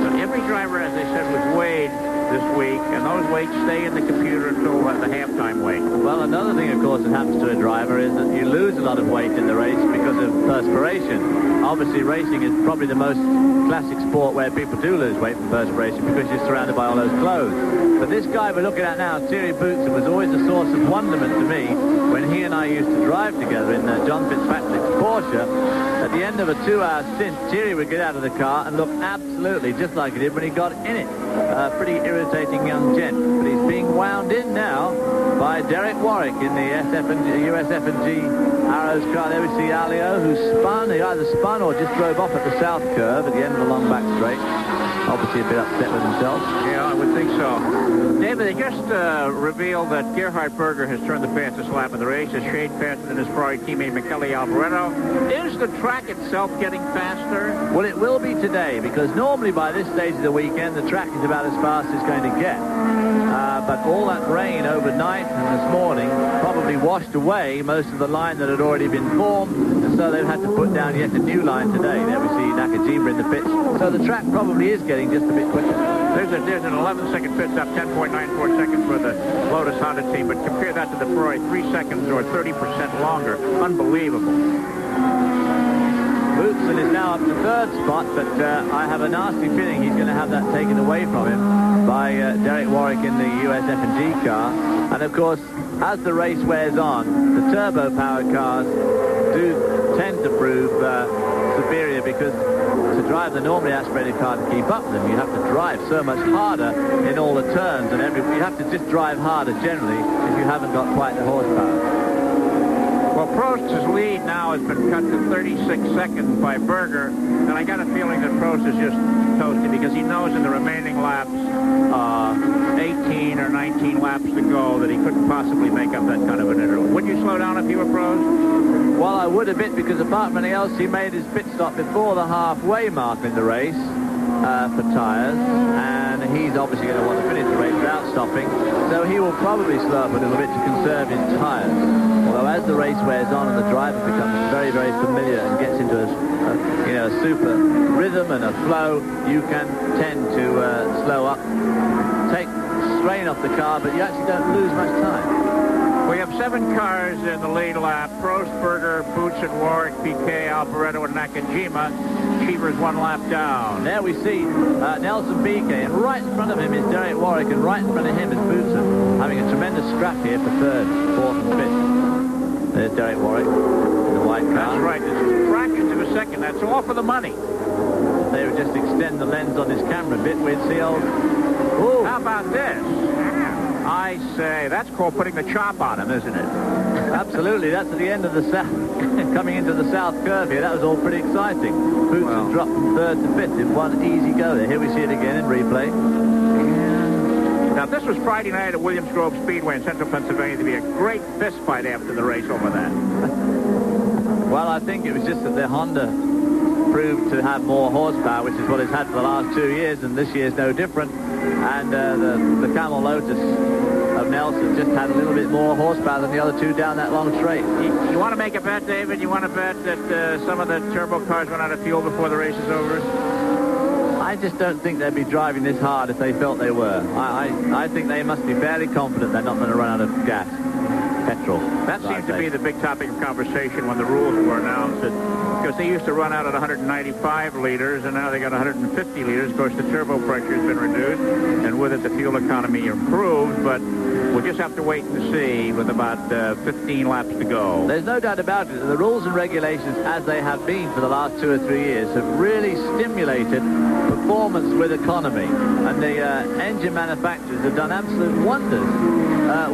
So every driver, as I said, was weighed this week, and those weights stay in the computer until the halftime weight. Well, another thing, of course, that happens to a driver is that you lose a lot of weight in the race because of perspiration. Obviously, racing is probably the most classic sport where people do lose weight from perspiration because you're surrounded by all those clothes. But this guy we're looking at now, Thierry Boutsen, was always a source of wonderment to me when he and I used to drive together in John Fitzpatrick's Porsche. At the end of a 2-hour stint, Thierry would get out of the car and look absolutely just like he did when he got in it. Pretty irritating young gent, but he's being wound in now by Derek Warwick in the USF&G Arrows car. There we see Alio, who spun. He either spun or just drove off at the south curve at the end of the long back straight. Obviously a bit upset with himself. Yeah, I would think so. David, they just revealed that Gerhard Berger has turned the fastest lap in the race, a shade faster than his Ferrari teammate Michele Alboreto. Is the track itself getting faster? Well, it will be today, because normally by this stage of the weekend, the track is about as fast as it's going to get. But all that rain overnight and this morning probably washed away most of the line that had already been formed, and so they've had to put down yet a new line today. There we see Nakajima in the pits. So the track probably is getting just a bit quicker. There's an 11-second pit stop, 10.94 seconds for the Lotus Honda team, but compare that to the Ferrari, 3 seconds or 30% longer. Unbelievable. Boutsen is now up to third spot, but I have a nasty feeling he's going to have that taken away from him by Derek Warwick in the USF&G car. And of course, as the race wears on, the turbo-powered cars do tend to prove superior, because to drive the normally aspirated car to keep up with them, you have to drive so much harder in all the turns, and you have to just drive harder generally if you haven't got quite the horsepower. Well, Prost's lead now has been cut to 36 seconds by Berger, and I got a feeling that Prost is just toasted because he knows in the remaining laps, 18 or 19 laps to go, that he couldn't possibly make up that kind of an interval. Would you slow down if you were Prost? Well, I would a bit, because apart from anything else, he made his pit stop before the halfway mark in the race for tyres, and he's obviously going to want to finish the race without stopping, so he will probably slow up a little bit to conserve his tyres. Although as the race wears on and the driver becomes very, very familiar and gets into a super rhythm and a flow, you can tend to slow up, take strain off the car, but you actually don't lose much time. We have 7 cars in the lead lap. Prost, Berger, Boutsen, Warwick, Piquet, Alboreto, and Nakajima. Cheever's 1 lap down. There we see Nelson Piquet, and right in front of him is Derek Warwick, and right in front of him is Boutsen, having a tremendous scrap here for 3rd, 4th, and 5th. There's Derek Warwick in the white car. That's right. It's fractions of a second. That's all for the money. They would just extend the lens on this camera a bit. We'd see old... Ooh. How about this? I say, that's called putting the chop on him, isn't it? Absolutely, that's at the end of the south, coming into the south curve here. That was all pretty exciting. Boots have dropped from 3rd to 5th in one easy go there. Here we see it again in replay. Now, this was Friday night at Williams Grove Speedway in central Pennsylvania. There'd be a great fist fight after the race over that. Well, I think it was just that the Honda proved to have more horsepower, which is what it's had for the last 2 years, and this year's no different. And the Camel Lotus of Nelson just had a little bit more horsepower than the other two down that long straight. You want to make a bet, David? You want to bet that some of the turbo cars run out of fuel before the race is over? I just don't think they'd be driving this hard if they felt they were. I think they must be fairly confident they're not going to run out of gas. Petrol. That seems to be the big topic of conversation when the rules were announced. Because they used to run out at 195 liters, and now they got 150 liters. Of course, the turbo pressure has been reduced, and with it, the fuel economy improved. But we'll just have to wait and see with about 15 laps to go. There's no doubt about it. The rules and regulations, as they have been for the last 2 or 3 years, have really stimulated performance with economy. And the engine manufacturers have done absolute wonders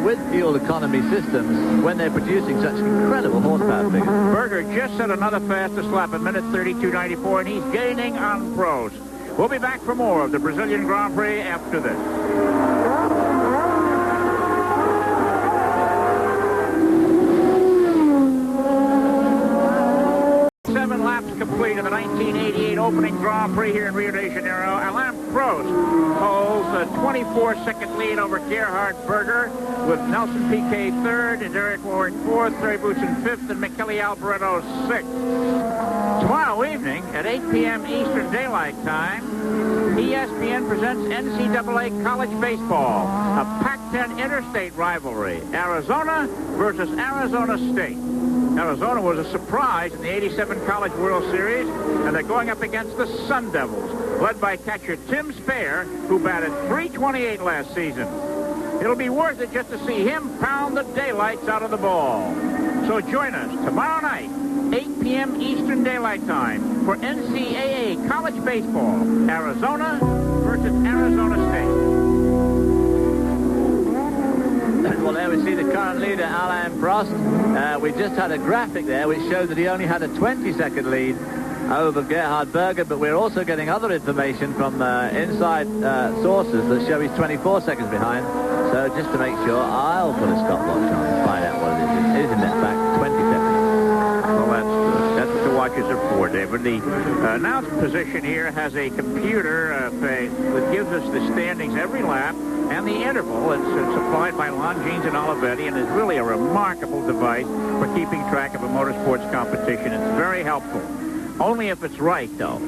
with fuel economy systems when they're producing such incredible horsepower figures. Berger just set another fastest lap at minute 32.94, and he's gaining on Prost. We'll be back for more of the Brazilian Grand Prix after this. 7 laps complete of the 1988 opening Grand Prix here in Rio de Janeiro. Alain Prost holds a 24-second lead over Gerhard Berger, with Nelson Piquet 3rd and Derek Warren 4th, Terry Boutsen 5th, and Michele Alboreto 6th. Tomorrow evening at 8 p.m. Eastern Daylight Time, ESPN presents NCAA College Baseball, a Pac-10 interstate rivalry, Arizona versus Arizona State. Arizona was a surprise in the 87 College World Series, and they're going up against the Sun Devils, led by catcher Tim Spare, who batted .328 last season. It'll be worth it just to see him pound the daylights out of the ball. So join us tomorrow night, 8 p.m. Eastern Daylight Time, for NCAA College Baseball, Arizona versus Arizona State. Well, there we see the current leader, Alain Prost. We just had a graphic there which showed that he only had a 20-second lead over Gerhard Berger, but we're also getting other information from inside sources that show he's 24 seconds behind. So just to make sure, I'll put a stopwatch on and find out what it is. It is in that fact 20 seconds. Well, that's what the watches are for, David. The announce position here has a computer that gives us the standings every lap and the interval. It's supplied by Longines and Olivetti, and is really a remarkable device for keeping track of a motorsports competition. It's very helpful. Only if it's right, though.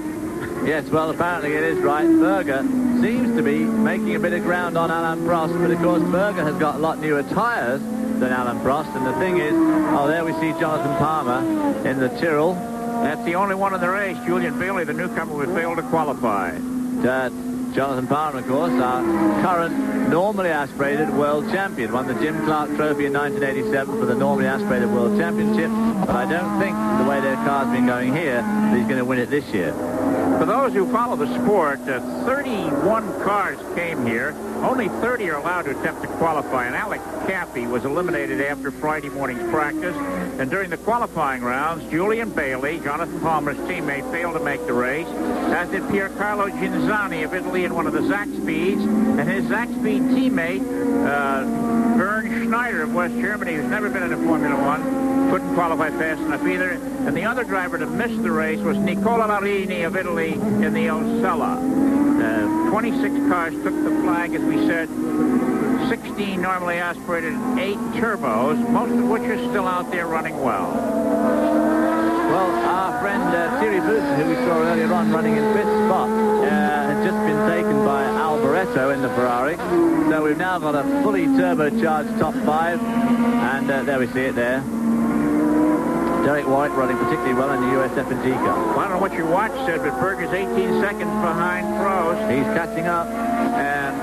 Yes, well, apparently it is right. Berger seems to be making a bit of ground on Alain Prost, but of course Berger has got a lot newer tires than Alain Prost, and the thing is, there we see Jonathan Palmer in the Tyrrell. That's the only one in the race. Julian Bailey, the newcomer, would fail to qualify. Jonathan Palmer, of course, our current normally aspirated world champion, won the Jim Clark Trophy in 1987 for the normally aspirated world championship, but I don't think, the way their car's been going here, that he's going to win it this year. For those who follow the sport, 31 cars came here. Only 30 are allowed to attempt to qualify, and Alec Caffey was eliminated after Friday morning's practice. And during the qualifying rounds, Julian Bailey, Jonathan Palmer's teammate, failed to make the race, as did Piercarlo Ginzani of Italy in one of the Zaxpeeds, and his Zaxpeed teammate, Bernd Schneider of West Germany, who's never been in a Formula One, couldn't qualify fast enough either. And the other driver to miss the race was Nicola Marini of Italy in the Osella. 26 cars took the flag, as we said. 16 normally aspirated, 8 turbos, most of which are still out there running well. Well, our friend Thierry Boutsen, who we saw earlier on running in 5th spot, had just been taken by Alboreto in the Ferrari. So we've now got a fully turbocharged top 5, and there we see it there. Derek White running particularly well in the USF&G car. Well, I don't know what your watch said, but Berger's 18 seconds behind Prost. He's catching up, and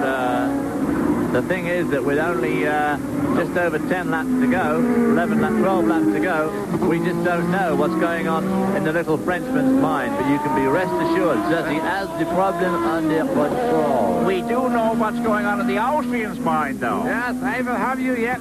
the thing is that with only just over 10 laps to go, 12 laps to go, we just don't know what's going on in the little Frenchman's mind. But you can be rest assured that he has the problem under control. We do know what's going on in the Austrian's mind, though. Yes, I will have you yet.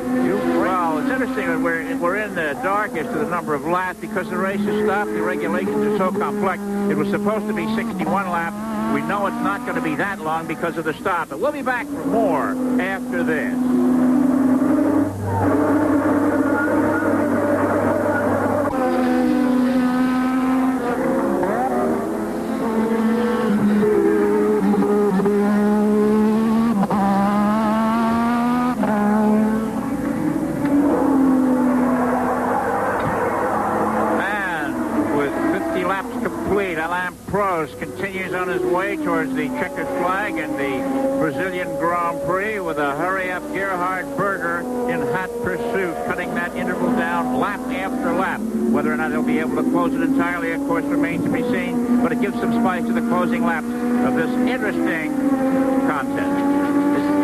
Well, it's interesting that we're in the dark as to the number of laps because the race has stopped. The regulations are so complex. It was supposed to be 61 laps. We know it's not going to be that long because of the stop. But we'll be back for more after this. Continues on his way towards the checkered flag and the Brazilian Grand Prix with a hurry-up Gerhard Berger in hot pursuit, cutting that interval down lap after lap. Whether or not he'll be able to close it entirely, of course, remains to be seen, but it gives some spice to the closing laps of this interesting contest.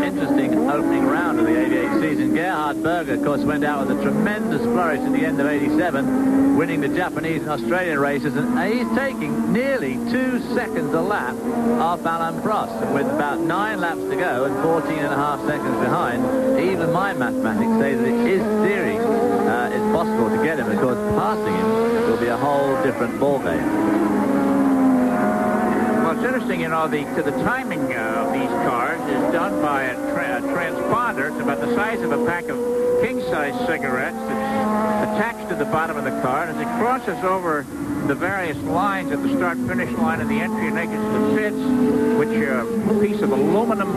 Interesting opening round of the 88 season. Gerhard Berger, of course, went out with a tremendous flourish at the end of 87, winning the Japanese and Australian races, and he's taking nearly 2 seconds a lap off Alain Prost, with about 9 laps to go and 14.5 seconds behind. Even my mathematics say that it is theory it's possible to get him. Of course, passing him will be a whole different ballgame. It's interesting, you know, the timing of these cars is done by a transponder. It's about the size of a pack of king-size cigarettes. It's attached to the bottom of the car, and as it crosses over the various lines at the start-finish line and the entry and exit to the pits, which a piece of aluminum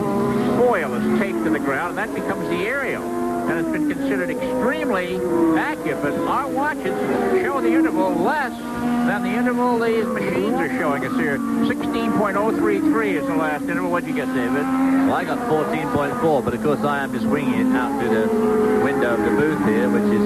foil is taped to the ground, and that becomes the aerial. And it's been considered extremely accurate, but our watches show the interval less than the interval these machines are showing us here. 16.033 is the last interval. What'd you get, David? Well, I got 14.4, but of course I am just winging it out through the window of the booth here, which is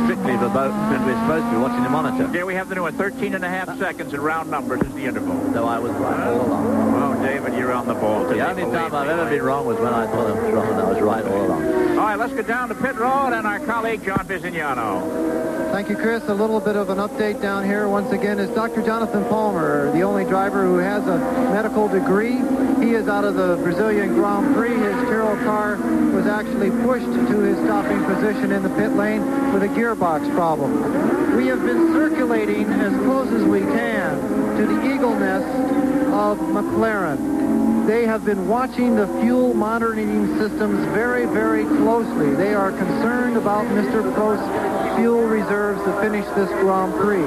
strictly verboten, and we're supposed to be watching the monitor. Here we have the new one, 13.5 seconds in round numbers is the interval. So I was right all along. Oh, David, you're on the ball today. The only time I've ever been wrong was when I thought I was wrong, and I was right all along. All right, let's go down to pit road and our colleague, John Visignano. Thank you, Chris. A little bit of an update down here. Once again, is Dr. Jonathan Palmer, the only driver who has a medical degree. He is out of the Brazilian Grand Prix. His Tyrrell car was actually pushed to his stopping position in the pit lane with a gearbox problem. We have been circulating as close as we can to the Eagle Nest of McLaren. They have been watching the fuel monitoring systems very, very closely. They are concerned about Mr. Prost's fuel reserves to finish this Grand Prix.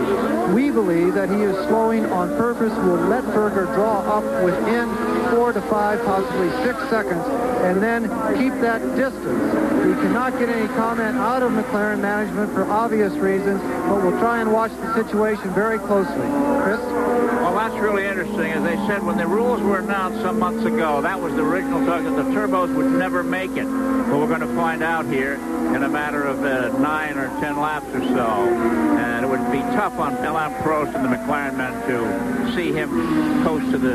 We believe that he is slowing on purpose, will let Berger draw up within 4 to 5, possibly 6 seconds, and then keep that distance. We cannot get any comment out of McLaren management for obvious reasons, but we'll try and watch the situation very closely. Chris? Well, that's really interesting. As they said, when the rules were announced some months ago, that was the original talk that the turbos would never make it. But we're going to find out here in a matter of 9 or 10 laps or so. And it would be tough on Alain Prost and the McLaren men to see him coast to the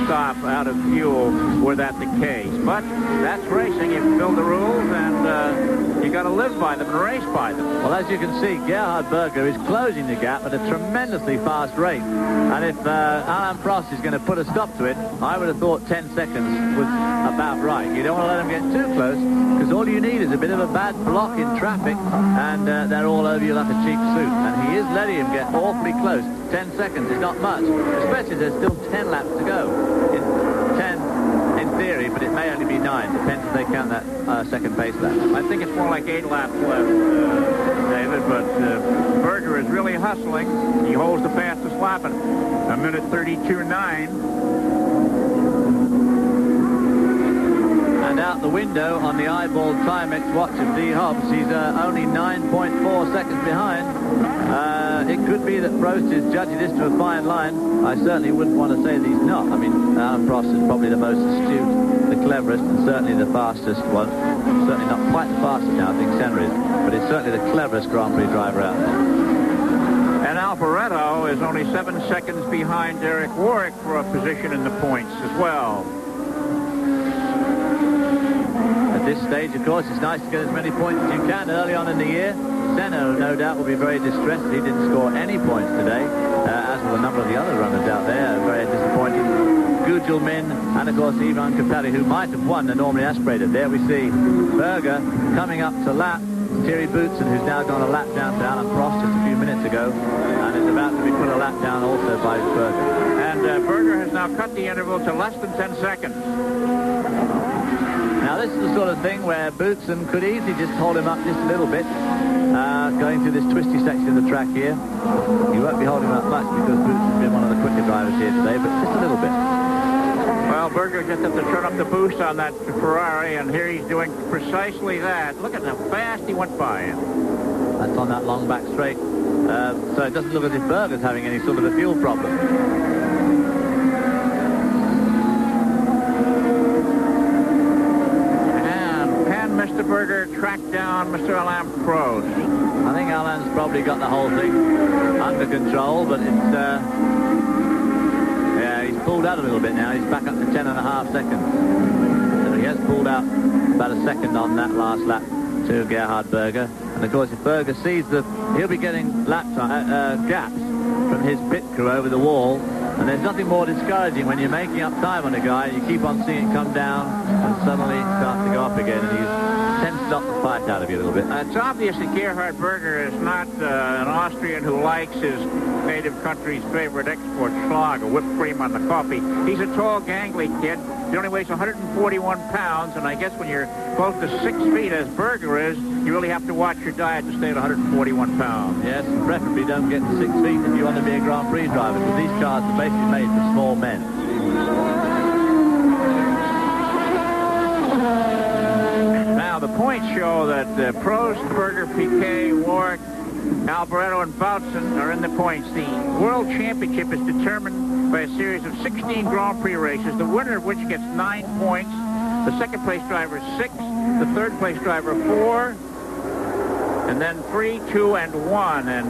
stop out of fuel were that the case. But that's racing. You build the rules and you got to live by them and race by them. Well, as you can see, Gerhard Berger is closing the gap at a tremendously fast rate. And if Alain Prost is going to put a stop to it, I would have thought 10 seconds was about right. You don't want to let them get too close, because all you need is a bit of a bad block in traffic, and they're all over you like a cheap suit. And he is letting him get awfully close. 10 seconds is not much, especially there's still 10 laps to go. 10 in theory, but it may only be 9. Depends if they count that second pace lap. I think it's more like 8 laps left, David, but Berger is really hustling. He holds the fastest lap in a minute 32.9. And out the window on the eyeball Timex watch of D. Hobbs, he's only 9.4 seconds behind. It could be that Prost is judging this to a fine line. I certainly wouldn't want to say that he's not. I mean, Alain Prost is probably the most astute, the cleverest, and certainly the fastest one. Certainly not quite the fastest now, I think Senna is, but it's certainly the cleverest Grand Prix driver out there. And Alboreto is only 7 seconds behind Derek Warwick for a position in the points as well. At this stage, of course, it's nice to get as many points as you can early on in the year. Senna, no doubt, will be very distressed. He didn't score any points today, as with a number of the other runners out there. Very disappointing. Gujul Min and, of course, Ivan Capelli, who might have won the normally aspirated. There we see Berger coming up to lap Thierry Boutsen, who's now gone a lap down to Alan Prost just a few minutes ago, and is about to be put a lap down also by Berger. And Berger has now cut the interval to less than 10 seconds. Now, this is the sort of thing where Boutsen could easily just hold him up just a little bit, going through this twisty section of the track here. He won't be holding him up much because Boutsen's been one of the quicker drivers here today, but just a little bit. Well, Berger just has to turn up the boost on that Ferrari, and here he's doing precisely that. Look at how fast he went by him. That's on that long back straight. So it doesn't look as if Berger's having any sort of a fuel problem. And can Mr. Berger track down Mr. Alain Prost? I think Alain's probably got the whole thing under control, but it's... he's pulled out a little bit now. He's back up to 10.5 seconds. So he has pulled out about a second on that last lap to Gerhard Berger. And of course, if Berger sees that he'll be getting lap time, gaps from his pit crew over the wall, and there's nothing more discouraging when you're making up time on a guy, you keep on seeing it come down, and suddenly it starts to go up again, and he tends to knock the fight out of you a little bit. It's obvious that Gerhard Berger is not an Austrian who likes his native country's favorite export Schlager, whipped cream on the coffee. He's a tall, gangly kid. He only weighs 141 pounds, and I guess when you're close to 6 feet, as Berger is, you really have to watch your diet to stay at 141 pounds. Yes, preferably don't get to 6 feet if you want to be a Grand Prix driver, because these cars are basically made for small men. Now, the points show that Prost, Berger, Piquet, Warwick, Alboreto, and Boutsen are in the points. The World Championship is determined by a series of 16 Grand Prix races, the winner of which gets 9 points, the second place driver 6, the third place driver 4, and then 3, 2, and 1. And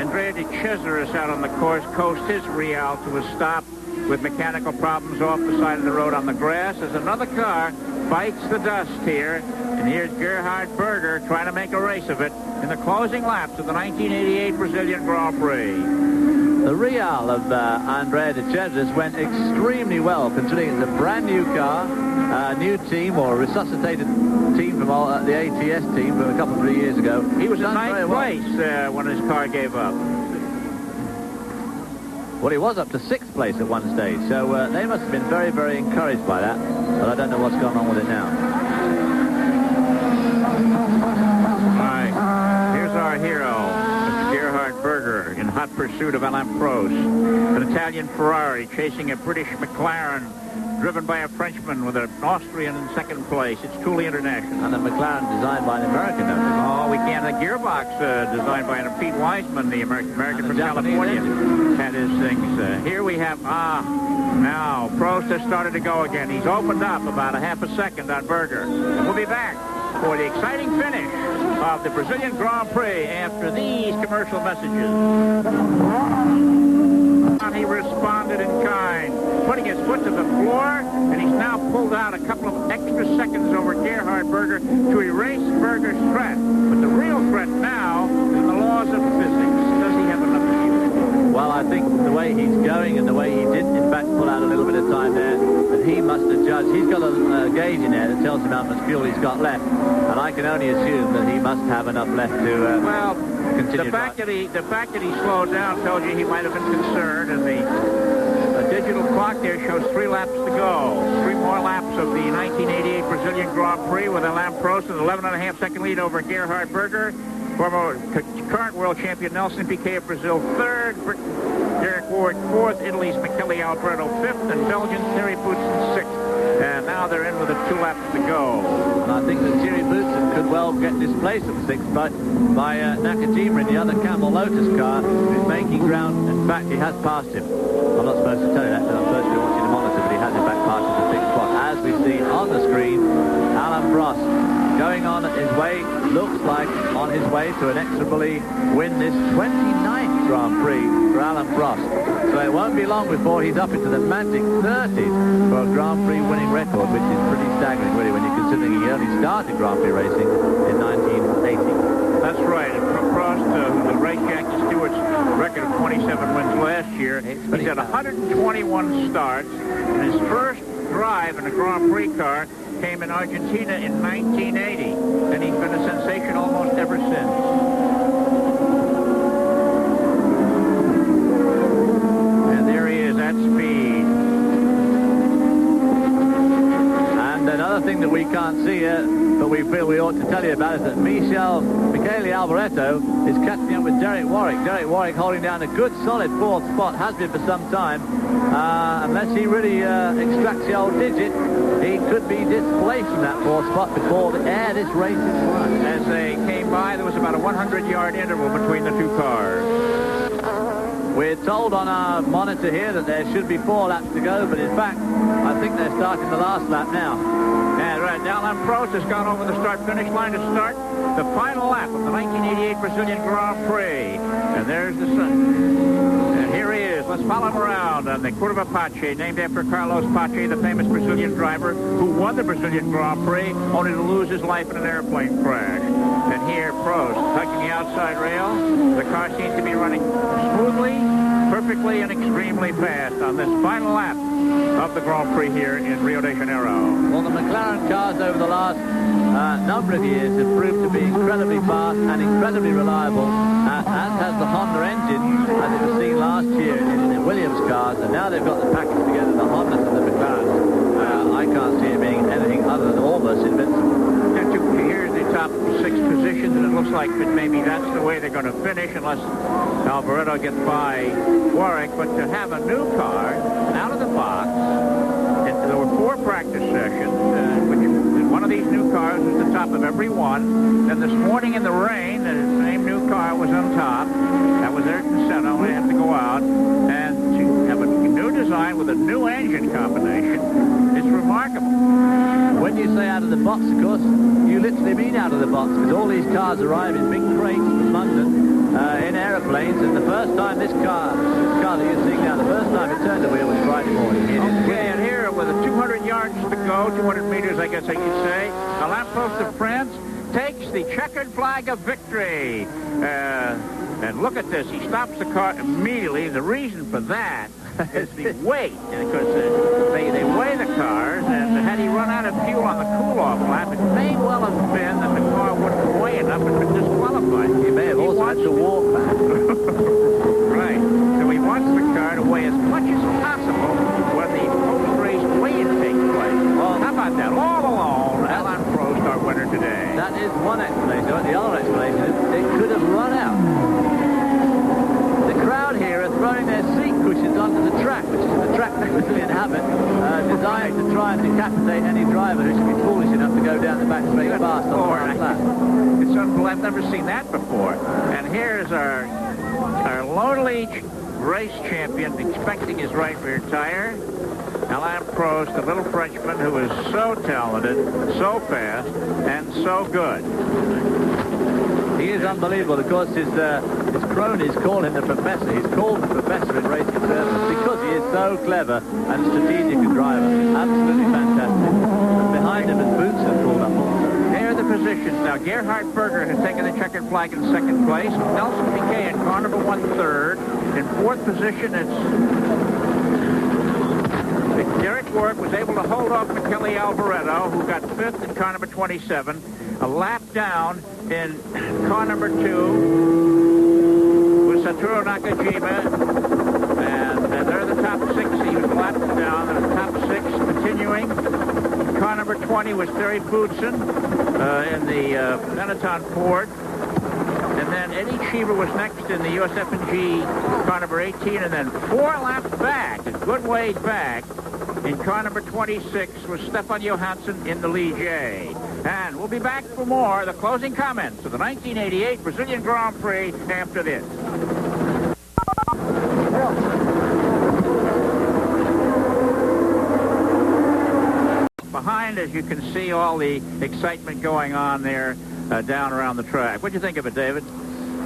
Andrea de Cesaris out on the course coasts his Real to a stop with mechanical problems off the side of the road on the grass as another car bites the dust here. And here's Gerhard Berger trying to make a race of it in the closing laps of the 1988 Brazilian Grand Prix. The Real of Andrea de Cesaris went extremely well, considering it's a brand new car, a new team, or a resuscitated team from the ATS team from a couple of 3 years ago. He was in 9th place when his car gave up. Well, he was up to 6th place at one stage, so they must have been very, very encouraged by that, but I don't know what's going on with it now. All right, here's our hero, Mr. Gerhard Berger, in hot pursuit of Alain Prost. An Italian Ferrari chasing a British McLaren, driven by a Frenchman with an Austrian in second place. It's truly international. And the McLaren designed by an American, don't we? Oh, we can't. A gearbox designed by Pete Wiseman, the American from California, had his things. Here we have, now Prost has started to go again. He's opened up about a half a second on Berger. And we'll be back for the exciting finish of the Brazilian Grand Prix after these commercial messages. He responded in kind, putting his foot to the floor, and he's now pulled out a couple of extra seconds over Gerhard Berger to erase Berger's threat. But the real threat now is the laws of physics. Does he have enough fuel? Well, I think the way he's going and the way he did, in fact, pull out a little bit of time there, that he must have judged. He's got a gauge in there that tells him how much fuel he's got left, and I can only assume that he must have enough left to continue. The fact that he slowed down tells you he might have been concerned, and the digital clock there shows 3 laps to go. 3 more laps of the 1988 Brazilian Grand Prix with Alain Prost an 11.5 second lead over Gerhard Berger. Former current world champion Nelson Piquet of Brazil 3rd, Derek Ward 4th, Italy's Michele Alboreto 5th, and Belgian's Thierry Boutsen 6th. And now they're in with 2 laps to go. And I think that Thierry Boutsen could well get displaced at 6th by Nakajima in the other Campbell Lotus car, who's making ground. In fact, he has passed him. I'm not supposed to tell you that because I'm supposed to be watching the monitor, but he has in fact passed him to 6th spot. As we see on the screen, Alain Prost going on his way, looks like on his way to inexorably win this 29th Grand Prix for Alain Prost. So it won't be long before he's up into the magic 30s for a Grand Prix winning record, which is pretty staggering, really, when you're considering he only started Grand Prix racing in 1980. That's right. Prost, the race Yankee Stewart's record of 27 wins last year. He's had 121 starts. And his first drive in a Grand Prix car came in Argentina in 1980. And he's been a sensation almost ever since. At speed. And another thing that we can't see here, but we feel we ought to tell you about, is that Michele Alboreto is catching up with Derek Warwick. Derek Warwick holding down a good, solid fourth spot, has been for some time. Unless he really extracts the old digit, he could be displaced from that fourth spot before this race is won. As they came by, there was about a 100-yard interval between the two cars. We're told on our monitor here that there should be 4 laps to go, but in fact, I think they're starting the last lap now. And right now, Prost has gone over the start-finish line to start the final lap of the 1988 Brazilian Grand Prix. And there's the sun. And here he is. Let's follow him around on the Curva Pache, named after Carlos Pache, the famous Brazilian driver who won the Brazilian Grand Prix, only to lose his life in an airplane crash. And here, Prost, hugging the outside rail. The car seems to be running smoothly, perfectly, and extremely fast on this final lap of the Grand Prix here in Rio de Janeiro. Well, the McLaren cars over the last number of years have proved to be incredibly fast and incredibly reliable, as has the Honda engine, as it was seen last year in the Williams cars, and now they've got the package together, the Hondas and the McLaren. I can't see it being anything other than almost invincible. Here's the top 6 positions, and it looks like that maybe that's the way they're going to finish, unless Alboreto gets by Warwick. But to have a new car out of the box, and there were 4 practice sessions, which one of these new cars was the top of every one. And this morning in the rain, the same new car was on top. That was Ayrton Senna. Only had to go out, and to have a new design with a new engine combination, it's remarkable. When you say out of the box, of course, you literally mean out of the box, because all these cars arrive in big crates from London in aeroplanes, and the first time this car that you're seeing now, the first time it turned the wheel was Friday morning. Okay, and here with 200 yards to go, 200 meters, I guess I could say, a lamppost of France takes the checkered flag of victory. And look at this. He stops the car immediately. The reason for that is the weight. Because they weigh the cars, and had he run out of fuel on the cool-off lap, it may well have been that the car wouldn't weigh enough and been disqualified. He may have also had to walk back. Right. So he wants the car to weigh as much as possible when the post-race weigh-in takes place. Well, how about that? All alone, Alain Prost, our winner today. That is one explanation. The other explanation is it could have run out. The crowd here are throwing their seat cushions onto the track, which is the track they Brazilian habit, designed to try and decapitate any driver who should be foolish enough to go down the back straight fast on the last lap. It's unbelievable. I've never seen that before. And here's our lonely race champion expecting his right rear tire. Alain Prost, the little Frenchman who is so talented, so fast, and so good. He is unbelievable. Of course, his cronies call him the professor. He's called the professor in racing circles because he is so clever and strategic a driver. Absolutely fantastic. And behind him is Boutsen pulled up also. There are the positions now. Gerhard Berger has taken the checkered flag in 2nd place. Nelson Piquet in car number 1 3rd. In 4th position, Derek Warwick was able to hold off Michele Alboreto, who got 5th in car number 27. A lap down in car number 2 was Satoru Nakajima. And they're the top 6. He was lapped down. And the top 6 continuing. Car number 20 was Terry Boutsen in the Benetton Ford. And then Eddie Cheever was next in the USF&G car number 18. And then 4 laps back, a good ways back, in car number 26 was Stefan Johansson in the Ligier. And we'll be back for more, the closing comments of the 1988 Brazilian Grand Prix after this. Behind, as you can see, all the excitement going on there down around the track. What do you think of it, David?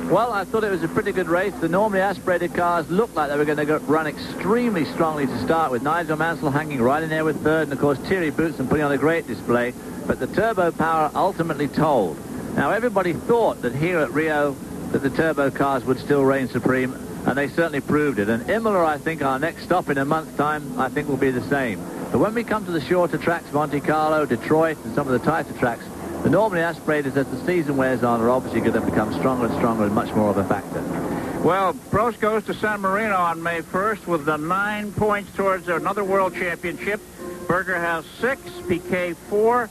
Well, I thought it was a pretty good race. The normally aspirated cars looked like they were going to run extremely strongly to start with. Nigel Mansell hanging right in there with 3rd, and of course Thierry Boutsen putting on a great display. But the turbo power ultimately told. Now, everybody thought that here at Rio that the turbo cars would still reign supreme, and they certainly proved it. And Imola, I think, our next stop in a month's time, I think will be the same. But when we come to the shorter tracks, Monte Carlo, Detroit, and some of the tighter tracks, the normally aspirators, as the season wears on, are obviously going to become stronger and stronger and much more of a factor. Well, Prost goes to San Marino on May 1st with the 9 points towards another world championship. Berger has 6, Piquet 4,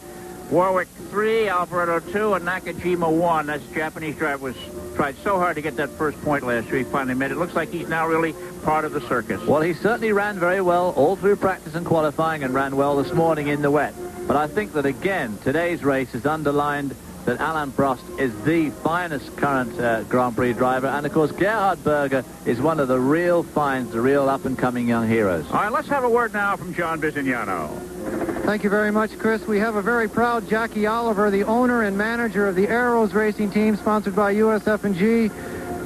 Warwick 3, Alvarado 2, and Nakajima 1. That's Japanese driver tried so hard to get that first point last year. He finally made it. Looks like he's now really part of the circus. Well, he certainly ran very well all through practice and qualifying, and ran well this morning in the wet. But I think that, again, today's race has underlined that Alain Prost is the finest current Grand Prix driver. And, of course, Gerhard Berger is one of the real finds, the real up-and-coming young heroes. All right, let's have a word now from John Bisignano. Thank you very much, Chris. We have a very proud Jackie Oliver, the owner and manager of the Arrows Racing Team, sponsored by USF&G.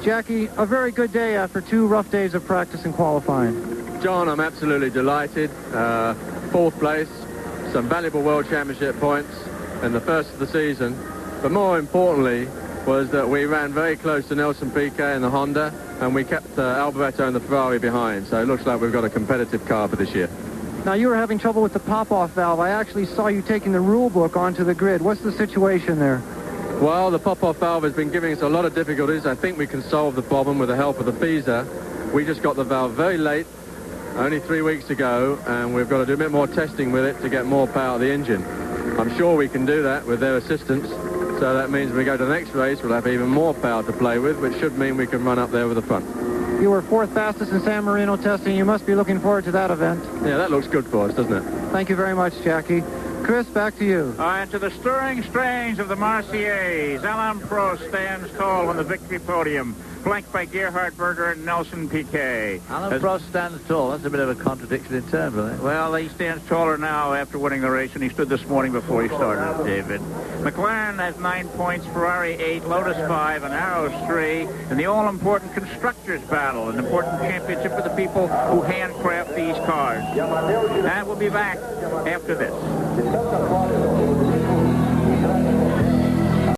Jackie, a very good day after 2 rough days of practice and qualifying. John, I'm absolutely delighted. 4th place, some valuable World Championship points in the first of the season. But more importantly was that we ran very close to Nelson Piquet in the Honda, and we kept Alboreto and the Ferrari behind. So it looks like we've got a competitive car for this year. Now, you were having trouble with the pop-off valve. I actually saw you taking the rule book onto the grid. What's the situation there? Well, the pop-off valve has been giving us a lot of difficulties. I think we can solve the problem with the help of the FISA. We just got the valve very late, only 3 weeks ago, and we've got to do a bit more testing with it to get more power out of the engine. I'm sure we can do that with their assistance. So that means when we go to the next race, we'll have even more power to play with, which should mean we can run up there with the front. You were 4th fastest in San Marino testing. You must be looking forward to that event. Yeah, that looks good for us, doesn't it? Thank you very much, Jackie. Chris, back to you. All right, to the stirring strains of the Marseillaise, Alain Prost stands tall on the victory podium, flanked by Gerhard Berger and Nelson Piquet. Alain Prost stands tall. That's a bit of a contradiction in terms, I think. Well, he stands taller now after winning the race, and he stood this morning before he started, David. McLaren has 9 points, Ferrari 8, Lotus 5, and Arrows 3, in the all-important Constructors' Battle, an important championship for the people who handcraft these cars. And we'll be back after this.